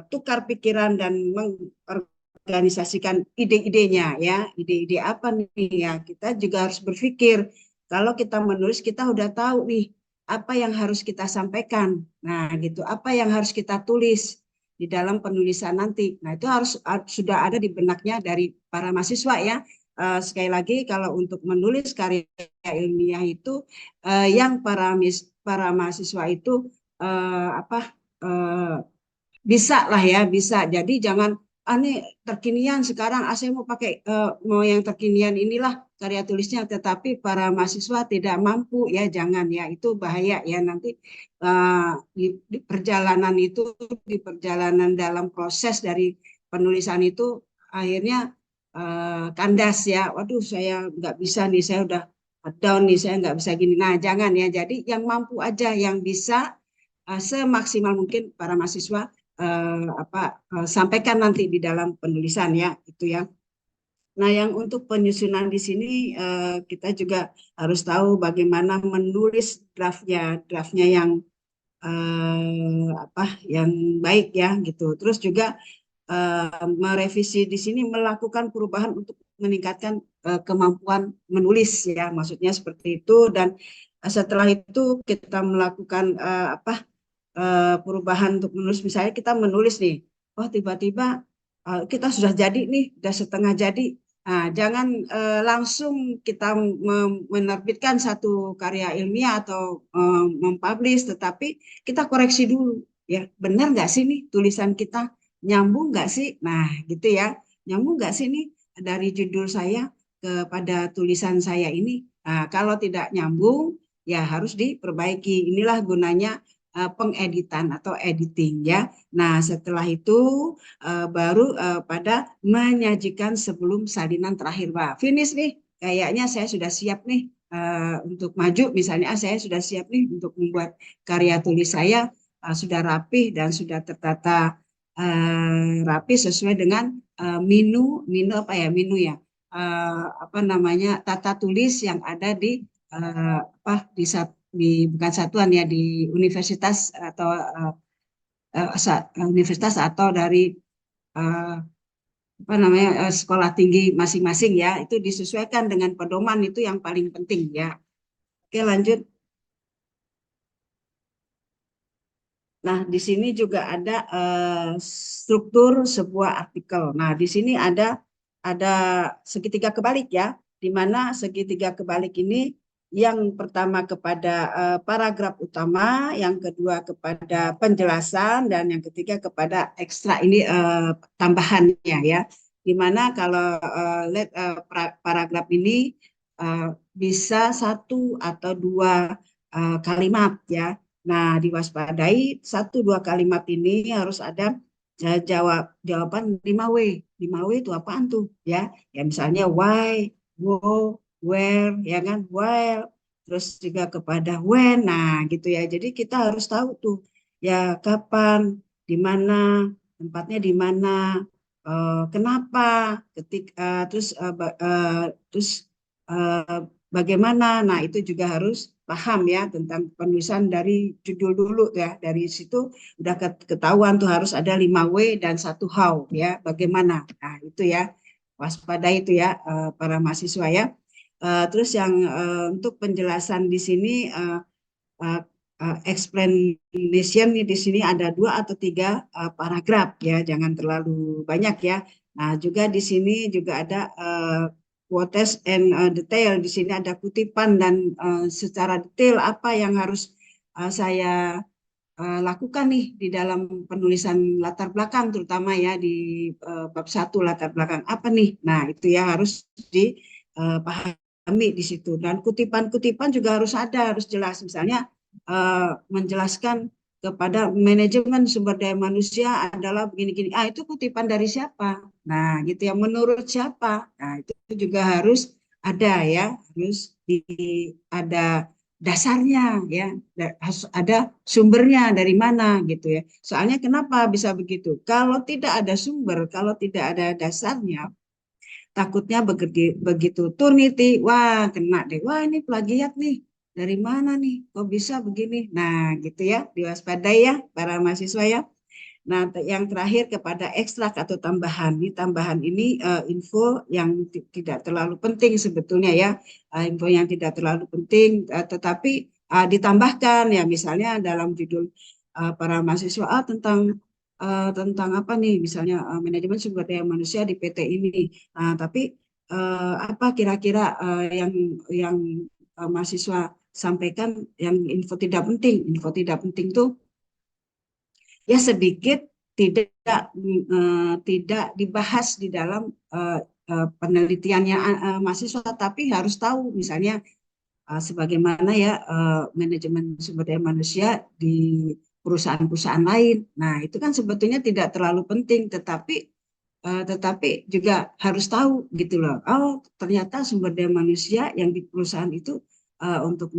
Speaker 5: tukar pikiran dan mengorganisasikan ide-idenya ya, ide-ide apa nih ya, kita juga harus berpikir kalau kita menulis kita udah tahu nih apa yang harus kita sampaikan, nah gitu, apa yang harus kita tulis di dalam penulisan nanti. Nah itu harus sudah ada di benaknya dari para mahasiswa ya. Sekali lagi kalau untuk menulis karya ilmiah itu yang para mahasiswa itu apa bisa lah ya, bisa. Jadi jangan ini terkinian sekarang, saya mau pakai mau yang terkinian inilah karya tulisnya, tetapi para mahasiswa tidak mampu ya, jangan ya, itu bahaya ya, nanti di perjalanan itu, di perjalanan dalam proses dari penulisan itu akhirnya kandas ya, waduh saya nggak bisa nih, saya udah down nih, saya nggak bisa gini. Nah jangan ya, jadi yang mampu aja, yang bisa semaksimal mungkin para mahasiswa sampaikan nanti di dalam penulisan ya, itu ya. Nah, yang untuk penyusunan di sini kita juga harus tahu bagaimana menulis draftnya yang yang baik ya gitu. Terus juga merevisi di sini, melakukan perubahan untuk meningkatkan kemampuan menulis ya, maksudnya seperti itu. Dan setelah itu kita melakukan perubahan untuk menulis. Misalnya kita menulis nih, oh tiba-tiba kita sudah jadi nih, sudah setengah jadi. Nah, jangan langsung kita menerbitkan satu karya ilmiah atau mempublish, tetapi kita koreksi dulu ya, benar nggak sih nih tulisan kita, nyambung nggak sih? Nah gitu ya, nyambung nggak sih nih dari judul saya kepada tulisan saya ini. Nah, kalau tidak nyambung ya harus diperbaiki. Inilah gunanya pengeditan atau editing ya. Nah, setelah itu baru pada menyajikan sebelum salinan terakhir. Wah, finish nih. Kayaknya saya sudah siap nih untuk maju. Misalnya saya sudah siap nih untuk membuat karya tulis saya, sudah rapih dan sudah tertata rapi sesuai dengan menu tata tulis yang ada di bukan satuan ya, di universitas atau universitas atau dari sekolah tinggi masing-masing ya, itu disesuaikan dengan pedoman, itu yang paling penting ya. Oke, lanjut. Nah, di sini juga ada struktur sebuah artikel. Nah, di sini ada segitiga kebalik ya, di mana segitiga kebalik ini yang pertama kepada paragraf utama, yang kedua kepada penjelasan, dan yang ketiga kepada ekstra ini tambahannya ya. Di mana kalau paragraf ini bisa satu atau dua kalimat ya. Nah, diwaspadai 1-2 kalimat ini harus ada jawaban 5W. 5W itu apaan tuh ya? Ya misalnya why, who, where, ya kan? While, terus juga kepada when. Nah, gitu ya. Jadi kita harus tahu tuh ya kapan, di mana, tempatnya di mana, kenapa, terus bagaimana. Nah, itu juga harus paham ya tentang penulisan dari judul dulu ya. Dari situ udah ketahuan tuh harus ada 5W dan 1 how ya, bagaimana. Nah, itu ya. Waspada itu ya para mahasiswa ya. Terus yang untuk penjelasan di sini explanation di sini ada 2 atau 3 paragraf ya, jangan terlalu banyak ya. Nah, juga di sini juga ada quotes and detail. Di sini ada kutipan dan secara detail apa yang harus saya lakukan nih di dalam penulisan latar belakang, terutama ya di bab 1 latar belakang apa nih. Nah, itu ya harus dipahami di situ. Dan kutipan-kutipan juga harus ada, harus jelas. Misalnya menjelaskan kepada manajemen sumber daya manusia adalah begini-gini. Itu kutipan dari siapa? Nah, gitu ya, menurut siapa? Nah, itu juga harus ada ya, harus ada dasarnya ya, harus ada sumbernya dari mana gitu ya. Soalnya kenapa bisa begitu? Kalau tidak ada sumber, kalau tidak ada dasarnya, takutnya begitu Turniti, wah kena deh, wah ini plagiat nih, dari mana nih, kok bisa begini? Nah gitu ya, diwaspadai ya para mahasiswa ya. Nah yang terakhir kepada ekstrak atau tambahan. Ini tambahan ini info yang tidak terlalu penting sebetulnya ya, info yang tidak terlalu penting, tetapi ditambahkan ya, misalnya dalam judul para mahasiswa tentang apa nih, misalnya manajemen sumber daya manusia di PT ini. Tapi apa kira-kira yang mahasiswa sampaikan yang info tidak penting? Info tidak penting tuh ya sedikit tidak dibahas di dalam penelitiannya mahasiswa, tapi harus tahu misalnya sebagaimana ya manajemen sumber daya manusia di perusahaan-perusahaan lain. Nah, itu kan sebetulnya tidak terlalu penting, tetapi juga harus tahu gitu loh. Oh, ternyata sumber daya manusia yang di perusahaan itu untuk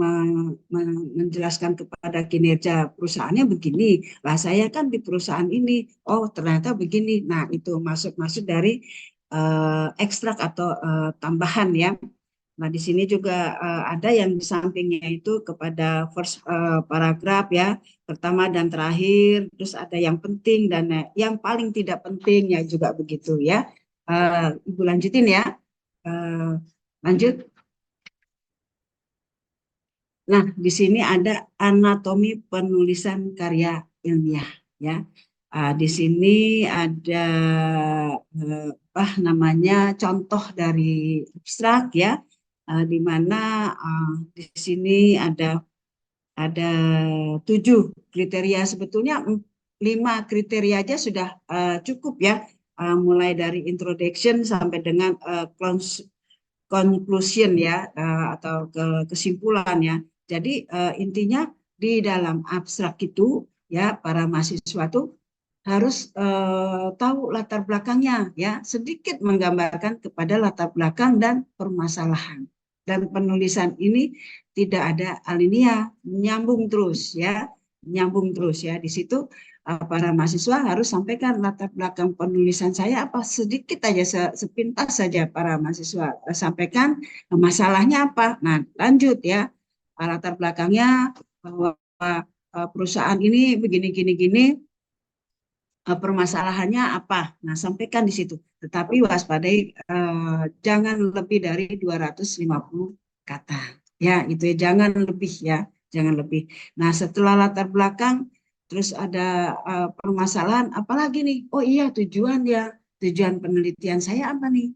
Speaker 5: menjelaskan kepada kinerja perusahaannya begini. Lah saya kan di perusahaan ini, oh ternyata begini. Nah, itu masuk dari ekstrak atau tambahan ya. Nah, di sini juga ada yang di sampingnya itu kepada first paragraf ya, pertama dan terakhir, terus ada yang penting dan yang paling tidak penting ya juga begitu ya. Ibu lanjutin ya. Lanjut. Nah, di sini ada anatomi penulisan karya ilmiah ya. Di sini ada namanya contoh dari abstrak ya, di mana di sini ada 7 kriteria, sebetulnya 5 kriteria aja sudah cukup ya, mulai dari introduction sampai dengan conclusion ya, atau kesimpulan ya. Jadi intinya di dalam abstrak itu ya para mahasiswa tuh harus tahu latar belakangnya ya, sedikit menggambarkan kepada latar belakang dan permasalahan. Dan penulisan ini tidak ada alinea, nyambung terus ya, nyambung terus ya. Di situ para mahasiswa harus sampaikan latar belakang penulisan saya apa, sedikit aja, sepintas saja para mahasiswa sampaikan masalahnya apa. Nah, lanjut ya, latar belakangnya bahwa perusahaan ini begini-gini-gini, permasalahannya apa. Nah, sampaikan di situ. Tetapi waspadai jangan lebih dari 250 kata. Ya, itu ya, jangan lebih ya, jangan lebih. Nah, setelah latar belakang terus ada permasalahan, apalagi nih? Oh iya, tujuan ya, tujuan penelitian saya apa nih?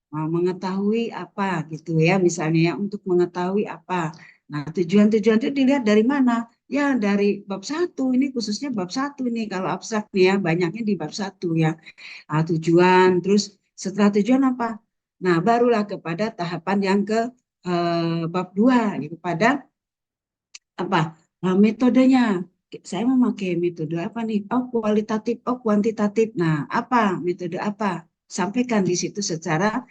Speaker 5: Mau mengetahui apa gitu ya, misalnya ya, untuk mengetahui apa. Nah, tujuan-tujuan itu dilihat dari mana? Ya, dari bab 1, ini khususnya bab 1 nih, kalau abstrak nih ya, banyaknya di bab 1 ya. Tujuan, terus setelah tujuan apa? Nah, barulah kepada tahapan yang ke bab 2, gitu, pada apa metodenya. Saya memakai metode apa nih? Oh, kualitatif, oh, kuantitatif. Nah, apa metode apa? Sampaikan di situ secara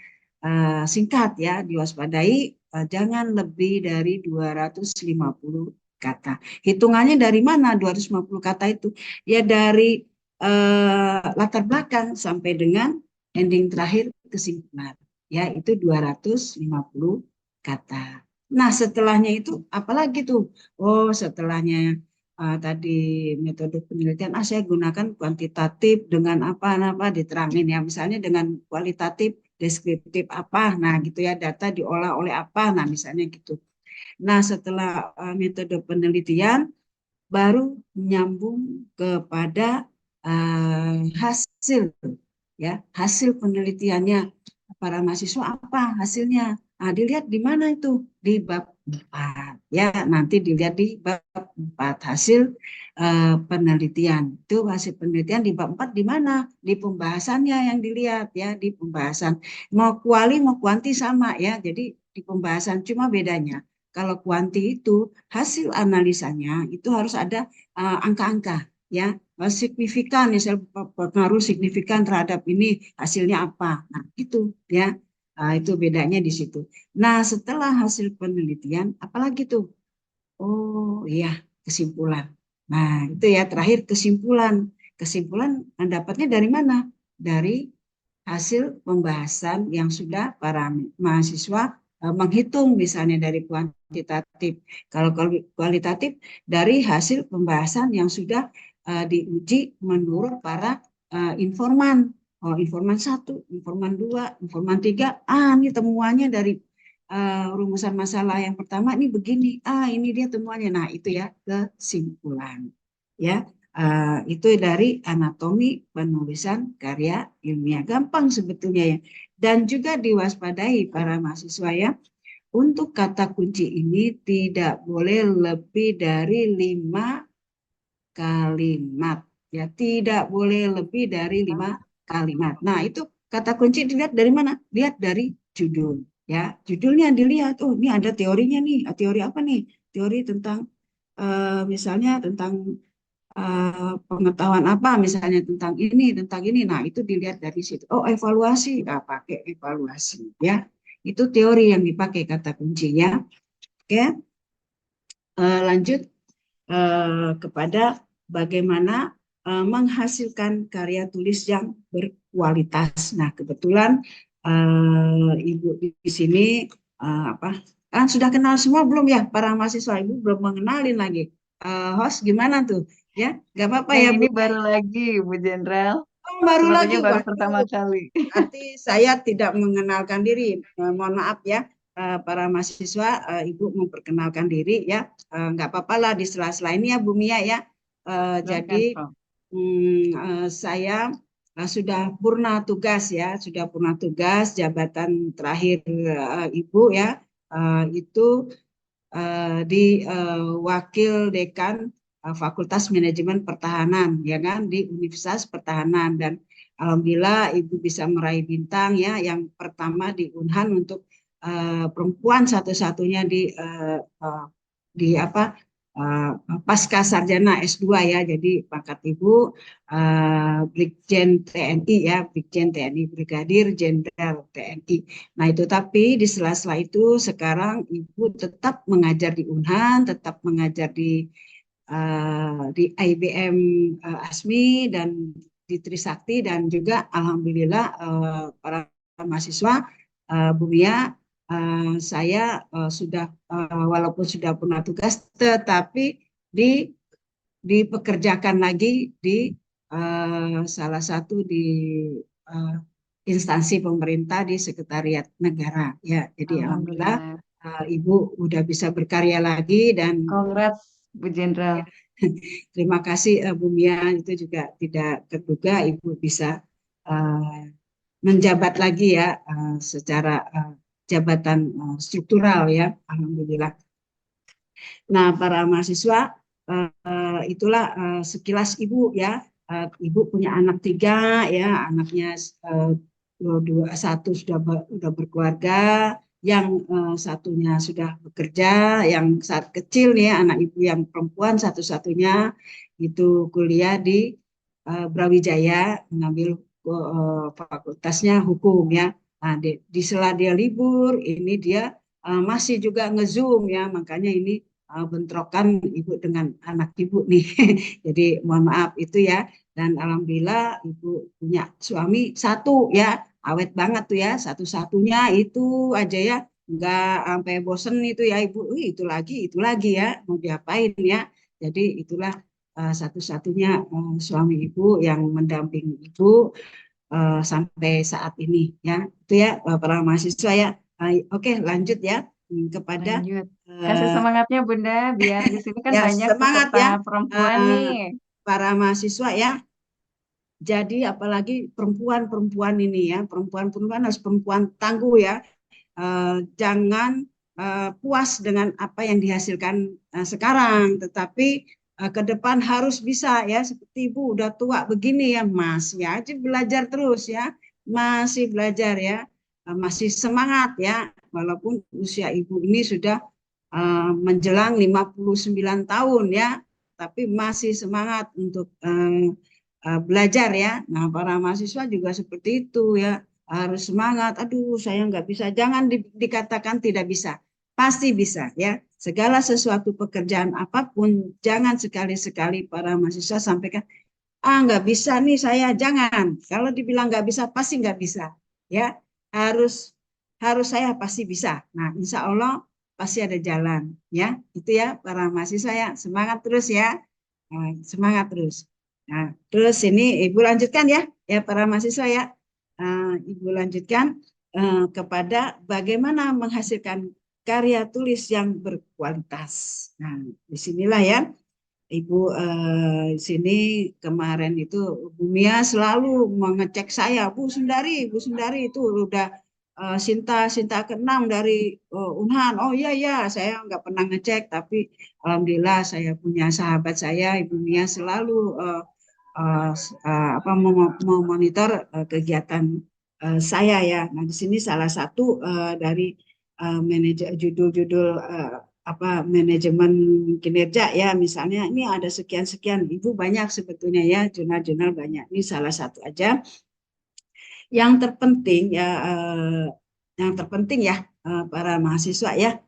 Speaker 5: singkat ya, diwaspadai jangan lebih dari 250 kata. Hitungannya dari mana 250 kata itu? Ya dari latar belakang sampai dengan ending terakhir, kesimpulan. Ya, itu 250 kata. Nah, setelahnya itu apalagi tuh? Oh, setelahnya tadi metode penelitian, saya gunakan kuantitatif dengan apa diterangin ya, misalnya dengan kualitatif deskriptif apa, nah gitu ya, data diolah oleh apa, nah misalnya gitu. Nah, setelah metode penelitian baru nyambung kepada hasil ya, hasil penelitiannya para mahasiswa apa hasilnya. Nah, dilihat di mana itu? Di bab 4 ya, nanti dilihat di bab 4 hasil penelitian. Itu hasil penelitian di bab 4 di mana? Di pembahasannya yang dilihat ya, di pembahasan. Mau kuali mau kuanti sama ya. Jadi di pembahasan, cuma bedanya kalau kuanti itu hasil analisanya itu harus ada angka-angka ya, signifikan, misal pengaruh signifikan terhadap ini, hasilnya apa. Nah, itu ya. Itu bedanya di situ. Nah, setelah hasil penelitian, apalagi tuh? Oh iya, kesimpulan. Nah, itu ya, terakhir kesimpulan. Kesimpulan dapatnya dari mana? Dari hasil pembahasan yang sudah para mahasiswa menghitung, misalnya dari kuantitatif. Kalau kualitatif, dari hasil pembahasan yang sudah diuji menurut para informan. Oh, informan 1, informan 2, informan 3. Ini temuannya dari rumusan masalah yang pertama ini begini. Ini dia temuannya. Nah, itu ya kesimpulan. Ya, itu dari anatomi penulisan karya ilmiah. Gampang sebetulnya ya. Dan juga diwaspadai para mahasiswa ya, untuk kata kunci ini tidak boleh lebih dari 5 kalimat. Ya, tidak boleh lebih dari 5 kalimat. Nah, itu kata kunci dilihat dari mana? Lihat dari judul. Ya, judulnya dilihat. Oh, ini ada teorinya nih. Teori apa nih? Teori tentang misalnya tentang pengetahuan apa, misalnya tentang ini. Nah, itu dilihat dari situ. Oh, evaluasi. Nah, pakai evaluasi. Ya, itu teori yang dipakai kata kuncinya. Oke, lanjut kepada bagaimana menghasilkan karya tulis yang berkualitas. Nah, kebetulan Ibu di sini apa? Kan sudah kenal semua belum ya para mahasiswa? Ibu belum mengenalin lagi. Host gimana tuh? Ya, nggak apa-apa ya,
Speaker 3: Yang
Speaker 5: Bu.
Speaker 3: ini baru lagi, Bu Jenderal.
Speaker 5: Oh, baru
Speaker 3: Sepertinya
Speaker 5: lagi.
Speaker 3: baru pertama
Speaker 5: Waduh,
Speaker 3: kali.
Speaker 5: berarti saya tidak mengenalkan diri. Mohon maaf ya, para mahasiswa, Ibu memperkenalkan diri ya. Nggak apa-apa lah di sela-sela ini ya, Bu Mia ya.
Speaker 3: Silahkan,
Speaker 5: Jadi
Speaker 3: Prof.
Speaker 5: saya sudah purna tugas ya, sudah purna tugas jabatan terakhir Ibu ya, itu di wakil dekan Fakultas Manajemen Pertahanan ya kan, di Universitas Pertahanan. Dan alhamdulillah Ibu bisa meraih bintang ya, yang pertama di Unhan untuk perempuan satu-satunya di apa pasca sarjana S2 ya. Jadi pangkat Ibu Brigjen TNI ya, Brigjen TNI, Brigadir Jenderal TNI. Nah, itu tapi di sela-sela itu sekarang Ibu tetap mengajar di Unhan, tetap mengajar di IBM ASMI dan di Trisakti, dan juga alhamdulillah para mahasiswa Bu Mia, saya sudah walaupun sudah pernah tugas, tetapi dipekerjakan lagi di salah satu di uh, instansi pemerintah di sekretariat negara ya. Jadi alhamdulillah
Speaker 3: Alhamdulillah.
Speaker 5: Ibu udah bisa berkarya lagi, dan
Speaker 3: Congrats, Bu Jenderal.
Speaker 5: Terima kasih Bu Mia, itu juga tidak terduga Ibu bisa menjabat lagi ya secara jabatan struktural ya, alhamdulillah. Nah, para mahasiswa itulah sekilas Ibu ya. Ibu punya anak 3 ya, anaknya satu sudah berkeluarga, yang satunya sudah bekerja, yang saat kecil nih anak Ibu yang perempuan satu-satunya itu kuliah di Brawijaya, mengambil fakultasnya hukum ya. Nah, di sela dia libur ini dia masih juga nge-zoom ya, makanya ini bentrokan Ibu dengan anak Ibu nih. Jadi mohon maaf itu ya. Dan alhamdulillah Ibu punya suami 1 ya, awet banget tuh ya, satu-satunya itu aja ya, nggak sampai bosen itu ya Ibu. Itu lagi ya, mau diapain ya. Jadi itulah satu-satunya suami Ibu yang mendampingi Ibu sampai saat ini ya. Itu ya para mahasiswa ya. Oke, lanjut ya kepada
Speaker 3: Lanjut. Kasih semangatnya Bunda, biar di sini kan
Speaker 5: ya
Speaker 3: banyak
Speaker 5: semangat
Speaker 3: peserta
Speaker 5: ya
Speaker 3: perempuan nih.
Speaker 5: para mahasiswa ya. Jadi apalagi perempuan-perempuan ini ya, perempuan-perempuan harus perempuan tangguh ya. Jangan puas dengan apa yang dihasilkan sekarang, tetapi ke depan harus bisa ya, seperti Ibu udah tua begini ya, masih aja belajar terus ya, masih belajar ya, masih semangat ya, walaupun usia Ibu ini sudah menjelang 59 tahun ya, tapi masih semangat untuk belajar ya. Nah, para mahasiswa juga seperti itu ya, harus semangat. Aduh, saya nggak bisa. Jangan dikatakan tidak bisa, pasti bisa ya. Segala sesuatu pekerjaan apapun, jangan sekali-sekali para mahasiswa sampaikan, nggak bisa nih saya. Jangan. Kalau dibilang nggak bisa, pasti nggak bisa ya. Harus saya pasti bisa. Nah, insya Allah pasti ada jalan ya. Itu ya para mahasiswa ya, semangat terus ya. Semangat terus. Nah, terus ini Ibu lanjutkan ya para mahasiswa ya. Ibu lanjutkan kepada bagaimana menghasilkan karya tulis yang berkualitas. Nah, disinilah ya Ibu sini kemarin itu Bu Mia selalu mengecek saya, Bu Sundari itu udah Sinta ke-6 dari Unhan. Oh iya saya nggak pernah ngecek, tapi alhamdulillah saya punya sahabat saya Ibu Mia selalu memonitor kegiatan saya ya. Nah di sini salah satu dari manajer judul-judul manajemen kinerja ya, misalnya ini ada sekian-sekian, Ibu banyak sebetulnya ya, jurnal-jurnal banyak. Ini salah satu aja. Yang terpenting ya para mahasiswa ya,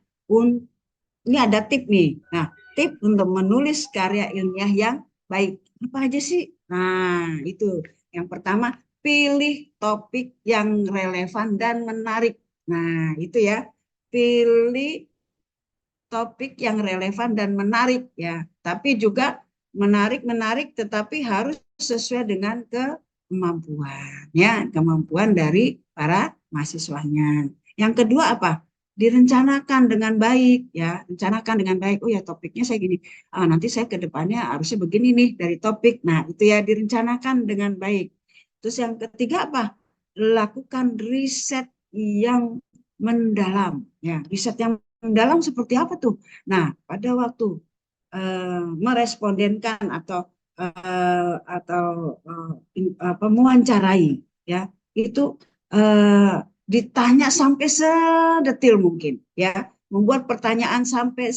Speaker 5: ini ada tip nih. Nah, tip untuk menulis karya ilmiah yang baik. Apa aja sih? Nah, itu. Yang pertama, pilih topik yang relevan dan menarik. Nah, itu ya. Pilih topik yang relevan dan menarik ya. Tapi juga menarik tetapi harus sesuai dengan kemampuan ya, kemampuan dari para mahasiswanya. Yang kedua apa? Direncanakan dengan baik ya, rencanakan dengan baik. Oh ya topiknya saya gini, nanti saya ke depannya harusnya begini nih dari topik. Nah itu ya direncanakan dengan baik. Terus yang ketiga apa? Lakukan riset yang mendalam ya. Riset yang mendalam seperti apa tuh? Nah pada waktu merespondenkan atau mewawancarai ya itu ditanya sampai sedetil mungkin ya, membuat pertanyaan sampai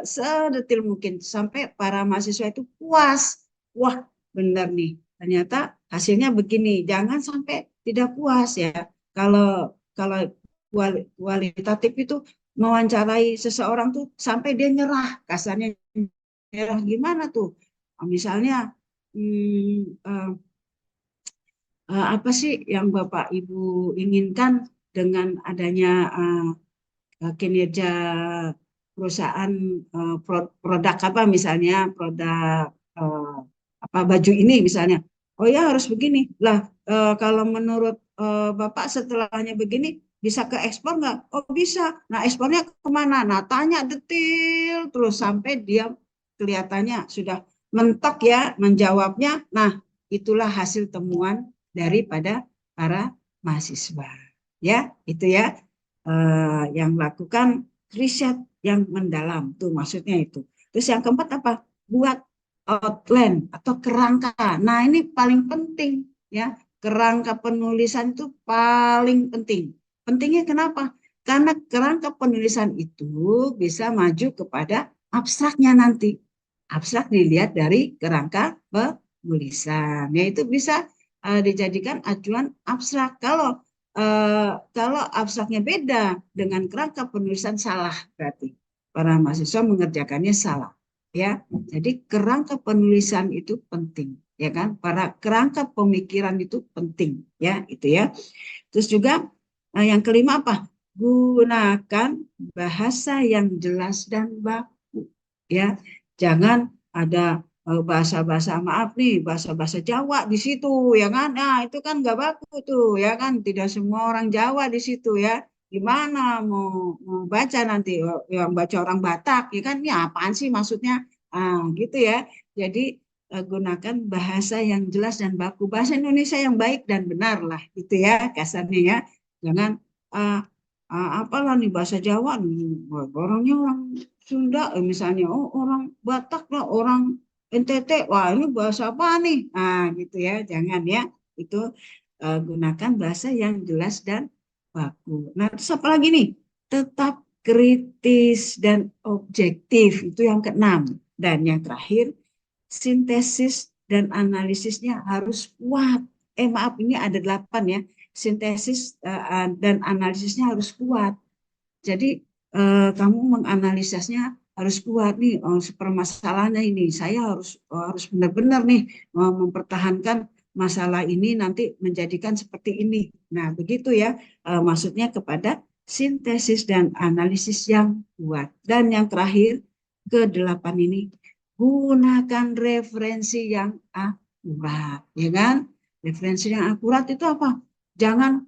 Speaker 5: sedetil mungkin sampai para mahasiswa itu puas. Wah benar nih ternyata hasilnya begini. Jangan sampai tidak puas ya. Kalau kualitatif itu mewawancarai seseorang tuh sampai dia nyerah, kasarnya nyerah gimana tuh? Misalnya apa sih yang Bapak Ibu inginkan dengan adanya kinerja perusahaan, produk apa misalnya, produk apa baju ini misalnya. Oh ya harus begini. Lah kalau menurut Bapak setelahnya begini bisa ke ekspor nggak? Oh bisa. Nah ekspornya kemana? Nah tanya detail terus sampai dia kelihatannya sudah mentok ya menjawabnya. Nah, itulah hasil temuan daripada para mahasiswa. Ya, itu ya. Yang lakukan riset yang mendalam tuh maksudnya itu. Terus yang keempat apa? Buat outline atau kerangka. Nah, ini paling penting ya. Kerangka penulisan itu paling penting. Pentingnya kenapa? Karena kerangka penulisan itu bisa maju kepada abstraknya nanti. Abstrak dilihat dari kerangka penulisan. Yaitu bisa dijadikan acuan abstrak. Kalau abstraknya beda dengan kerangka penulisan salah berarti para mahasiswa mengerjakannya salah ya. Jadi kerangka penulisan itu penting ya kan. Para kerangka pemikiran itu penting ya itu ya. Terus juga yang kelima apa? Gunakan bahasa yang jelas dan baku ya. Jangan ada bahasa-bahasa maaf nih, bahasa-bahasa Jawa di situ ya kan. Nah, itu kan nggak baku tuh ya kan. Tidak semua orang Jawa di situ ya. Gimana mau baca nanti yang baca orang Batak ya kan. Ya apaan sih maksudnya? Gitu ya. Jadi gunakan bahasa yang jelas dan baku, bahasa Indonesia yang baik dan benar lah gitu ya kasarnya ya. Jangan apalah nih bahasa Jawa nih, orangnya orang Sunda misalnya, oh orang Batak lah, orang NTT, wah ini bahasa apa nih? Gitu ya, jangan ya. Itu gunakan bahasa yang jelas dan baku. Nah, terus apa lagi nih? Tetap kritis dan objektif, itu yang keenam. Dan yang terakhir, sintesis dan analisisnya harus kuat. Maaf, ini ada 8 ya. Sintesis dan analisisnya harus kuat. Jadi kamu menganalisisnya harus kuat nih. Permasalahannya ini, saya harus benar-benar nih mempertahankan masalah ini nanti menjadikan seperti ini. Nah, begitu ya. Maksudnya kepada sintesis dan analisis yang kuat. Dan yang terakhir, ke-8 ini, gunakan referensi yang akurat, ya kan? Referensi yang akurat itu apa? Jangan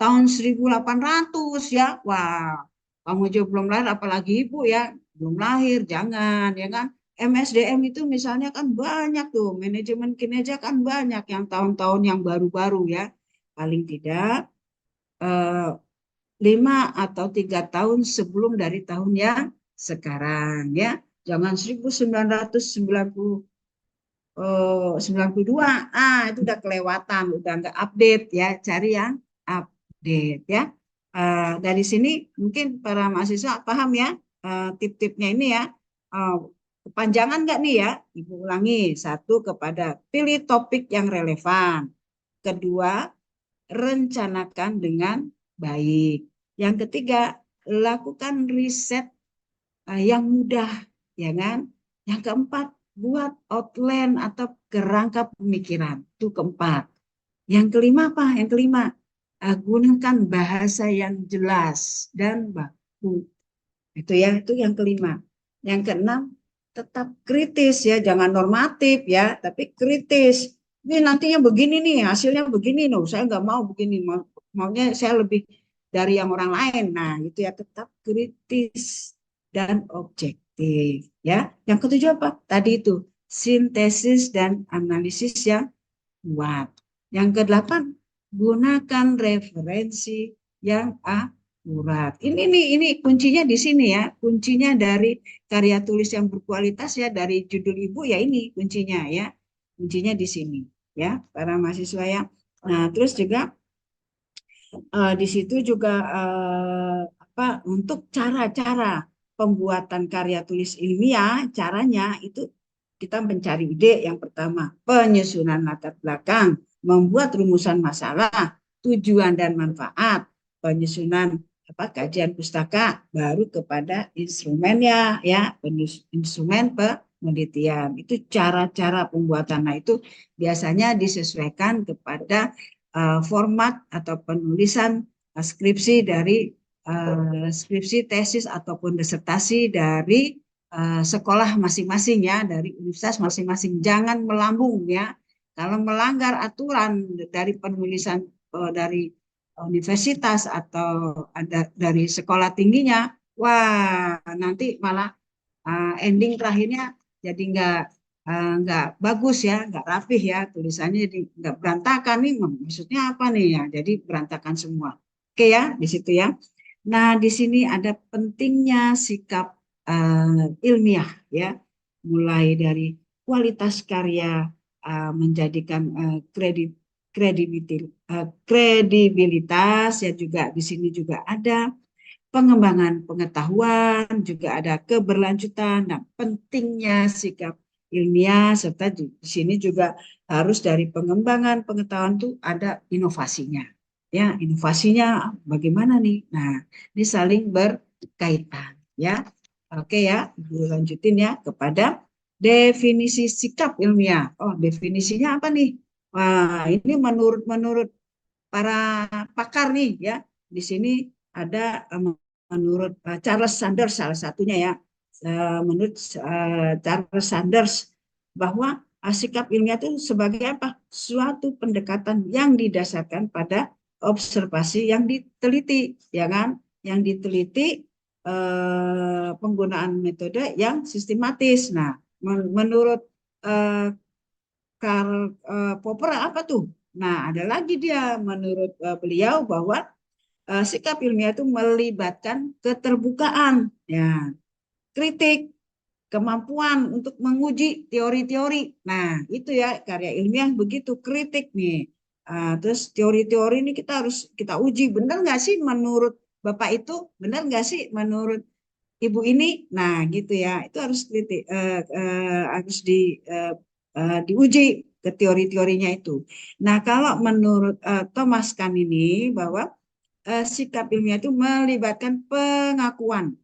Speaker 5: tahun 1800 ya. Wah, kamu juga belum lahir apalagi ibu ya. Belum lahir, jangan ya kan. MSDM itu misalnya kan banyak tuh, manajemen kinerja kan banyak yang tahun-tahun yang baru-baru ya. Paling tidak 5 atau 3 tahun sebelum dari tahun yang sekarang ya. Jangan 1992, itu udah kelewatan, udah nggak update ya, cari yang update ya. Dari sini mungkin para mahasiswa paham ya tip-tipnya ini ya. Kepanjangan nggak nih ya? Ibu ulangi. Satu, kepada pilih topik yang relevan. Kedua, rencanakan dengan baik. Yang ketiga, lakukan riset yang mudah, ya kan? Yang keempat, buat outline atau kerangka pemikiran. Itu keempat. Yang kelima apa? Yang kelima, gunakan bahasa yang jelas dan baku. Itu ya, itu yang kelima. Yang keenam, tetap kritis ya, jangan normatif ya, tapi kritis. Ini nantinya begini nih, hasilnya begini loh. Saya nggak mau begini, maunya saya lebih dari yang orang lain. Nah, itu ya, tetap kritis dan objektif ya. Yang ketujuh apa? Tadi itu sintesis dan analisis yang kuat. Yang kedelapan, gunakan referensi yang akurat. Ini kuncinya di sini ya. Kuncinya dari karya tulis yang berkualitas ya, dari judul ibu ya, ini kuncinya ya. Kuncinya di sini ya, para mahasiswa ya. Nah, terus juga di situ juga untuk cara-cara pembuatan karya tulis ilmiah, caranya itu kita mencari ide. Yang pertama, penyusunan latar belakang, membuat rumusan masalah, tujuan dan manfaat, penyusunan kajian pustaka, baru kepada instrumennya ya, instrumen penelitian. Itu cara-cara pembuatan. Nah, itu biasanya disesuaikan kepada format atau penulisan skripsi dari skripsi, tesis ataupun disertasi dari sekolah masing-masing ya, dari universitas masing-masing. Jangan melambung ya. Kalau melanggar aturan dari penulisan dari universitas atau ada dari sekolah tingginya, wah nanti malah ending terakhirnya jadi nggak bagus ya, nggak rapih ya tulisannya, jadi nggak berantakan nih. Maksudnya apa nih ya? Jadi berantakan semua. Oke ya, di situ ya. Nah, di sini ada pentingnya sikap ilmiah ya, mulai dari kualitas karya, menjadikan kredibilitas ya, juga di sini juga ada pengembangan pengetahuan, juga ada keberlanjutan. Nah, pentingnya sikap ilmiah, serta di sini juga harus dari pengembangan pengetahuan itu ada inovasinya. Ya, inovasinya bagaimana nih? Nah, ini saling berkaitan ya. Oke ya, Ibu lanjutin ya kepada definisi sikap ilmiah. Oh, definisinya apa nih? Wah, ini menurut para pakar nih ya. Di sini ada menurut Charles Sanders salah satunya ya. Menurut Charles Sanders bahwa sikap ilmiah itu sebagai apa? Suatu pendekatan yang didasarkan pada observasi yang diteliti, ya kan? Yang diteliti penggunaan metode yang sistematis. Nah, menurut Karl Popper apa tuh? Nah, ada lagi dia menurut beliau bahwa sikap ilmiah itu melibatkan keterbukaan, ya, kritik, kemampuan untuk menguji teori-teori. Nah, itu ya karya ilmiah begitu, kritik nih. Terus teori-teori ini kita harus kita uji, benar nggak sih menurut Bapak itu, benar nggak sih menurut Ibu ini? Nah, gitu ya. Itu harus kritik, harus diuji ke teori-teorinya itu. Nah, kalau menurut Thomas Kahn ini bahwa sikap ilmiah itu melibatkan pengakuan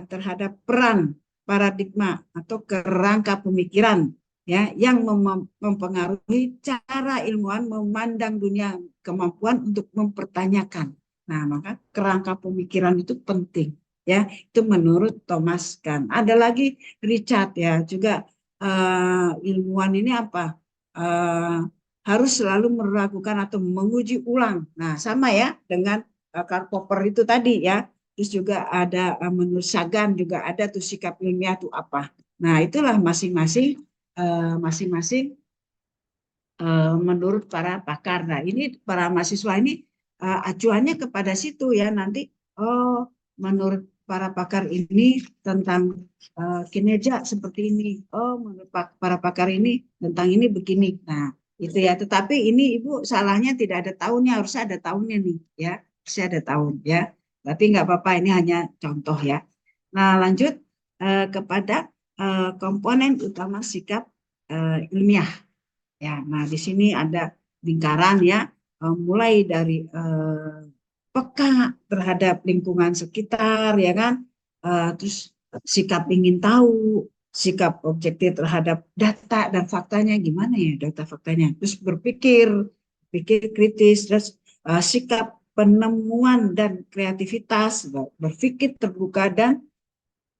Speaker 5: terhadap peran paradigma atau kerangka pemikiran ya yang mempengaruhi cara ilmuwan memandang dunia, kemampuan untuk mempertanyakan. Nah, maka kerangka pemikiran itu penting ya. Itu menurut Thomas Kahn. Ada lagi Richard ya, juga ilmuwan ini apa? Harus selalu meragukan atau menguji ulang. Nah, sama ya dengan Karl Popper itu tadi ya. Terus juga ada menurut Sagan juga ada tuh sikap ilmiah itu apa. Nah, itulah masing-masing menurut para pakar. Nah, ini para mahasiswa ini acuannya kepada situ ya, nanti oh menurut para pakar ini tentang kinerja seperti ini. Oh, menurut para pakar ini tentang ini begini. Nah, itu ya. Tetapi ini Ibu salahnya tidak ada tahunnya, harusnya ada tahunnya nih ya. Harusnya ada tahun ya. Tapi nggak apa-apa, ini hanya contoh ya. Nah, lanjut kepada komponen utama sikap ilmiah. Ya, nah di sini ada lingkaran ya, mulai dari peka terhadap lingkungan sekitar, ya kan, terus sikap ingin tahu, sikap objektif terhadap data dan faktanya, gimana ya data faktanya, terus pikir kritis, terus sikap penemuan dan kreativitas, berpikir terbuka dan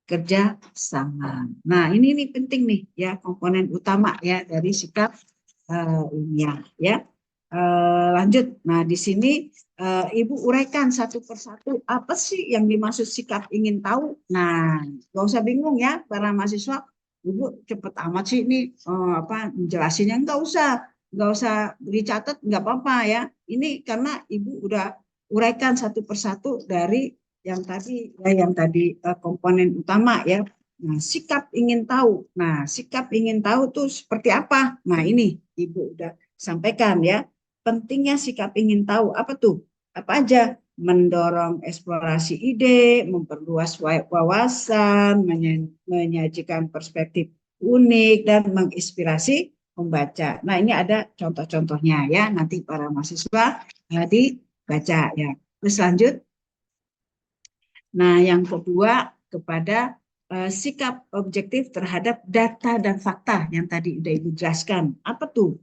Speaker 5: kerja sama. Nah, ini penting nih ya, komponen utama ya dari sikap ilmiah ya. Lanjut. Nah, di sini Ibu uraikan satu persatu apa sih yang dimaksud sikap ingin tahu. Nah, nggak usah bingung ya para mahasiswa. Ibu cepet amat sih ini menjelasinnya, nggak usah dicatat, nggak apa-apa ya. Ini karena Ibu udah uraikan satu persatu dari yang tadi komponen utama ya. Nah, sikap ingin tahu. Nah, sikap ingin tahu tuh seperti apa? Nah, ini Ibu udah sampaikan ya. Pentingnya sikap ingin tahu apa tuh? Apa aja? Mendorong eksplorasi ide, memperluas wawasan, menyajikan perspektif unik, dan menginspirasi pembaca. Nah, ini ada contoh-contohnya ya. Nanti para mahasiswa dibaca ya. Terus lanjut. Nah, yang kedua kepada sikap objektif terhadap data dan fakta yang tadi udah Ibu jelaskan. Apa tuh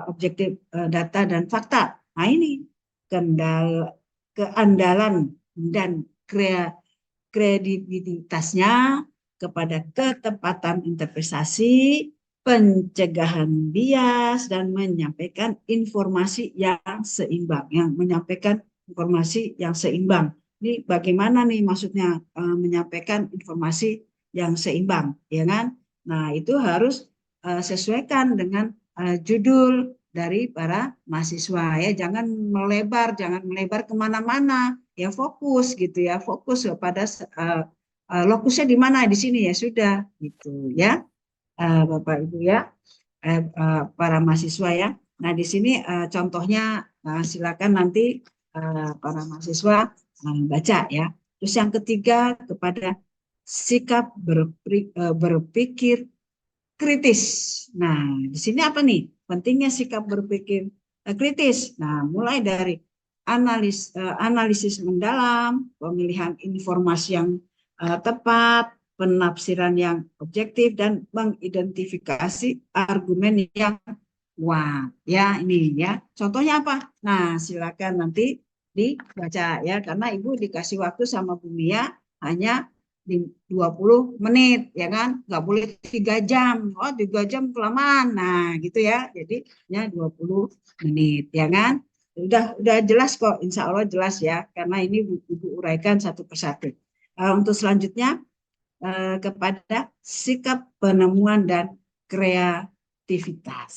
Speaker 5: objektif data dan fakta? Nah, ini keandalan dan kredibilitasnya kepada ketepatan interpretasi, pencegahan bias, dan menyampaikan informasi yang seimbang. Menyampaikan informasi yang seimbang. Ini bagaimana nih maksudnya menyampaikan informasi yang seimbang, ya kan? Nah, itu harus sesuaikan dengan judul dari para mahasiswa ya. Jangan melebar kemana-mana. Ya fokus gitu ya, fokus kepada lokusnya di mana, di sini ya sudah gitu ya, Bapak Ibu ya, para mahasiswa ya. Nah, di sini contohnya silakan nanti para mahasiswa baca ya. Terus yang ketiga kepada sikap berpikir kritis. Nah, di sini apa nih? Pentingnya sikap berpikir kritis. Nah, mulai dari analisis mendalam, pemilihan informasi yang tepat, penafsiran yang objektif, dan mengidentifikasi argumen yang kuat. Ya, ini ya. Contohnya apa? Nah, silakan nanti dibaca ya, karena Ibu dikasih waktu sama Bu Mia hanya 20 menit ya kan, nggak boleh 3 jam. Oh, 3 jam kelamaan. Nah gitu ya, jadi ya 20 menit ya kan. Udah jelas kok, insya Allah jelas ya, karena ini Ibu uraikan satu persatu. Untuk selanjutnya kepada sikap penemuan dan kreativitas.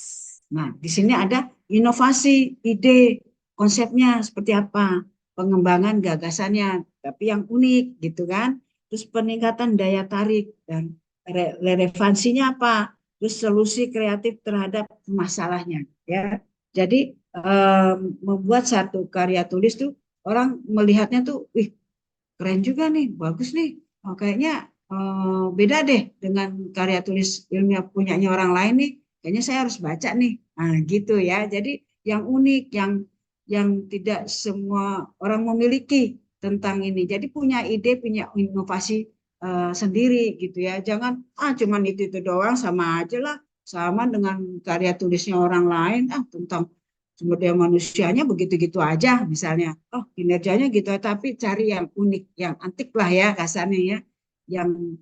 Speaker 5: Nah, di sini ada inovasi, ide, konsepnya seperti apa, pengembangan gagasannya, tapi yang unik gitu kan. Terus peningkatan daya tarik dan relevansinya apa, terus solusi kreatif terhadap masalahnya ya. Jadi membuat satu karya tulis tuh orang melihatnya tuh, wih keren juga nih, bagus nih. Oh, kayaknya beda deh dengan karya tulis ilmiah punyanya orang lain nih. Kayaknya saya harus baca nih. Nah, gitu ya. Jadi yang unik, yang tidak semua orang memiliki tentang ini. Jadi punya ide, punya inovasi sendiri gitu ya. Jangan cuman itu doang, sama aja lah. Sama dengan karya tulisnya orang lain tentang sumber daya manusianya begitu-gitu aja misalnya. Oh, kinerjanya gitu, tapi cari yang unik, yang antik lah ya kasarnya ya. Yang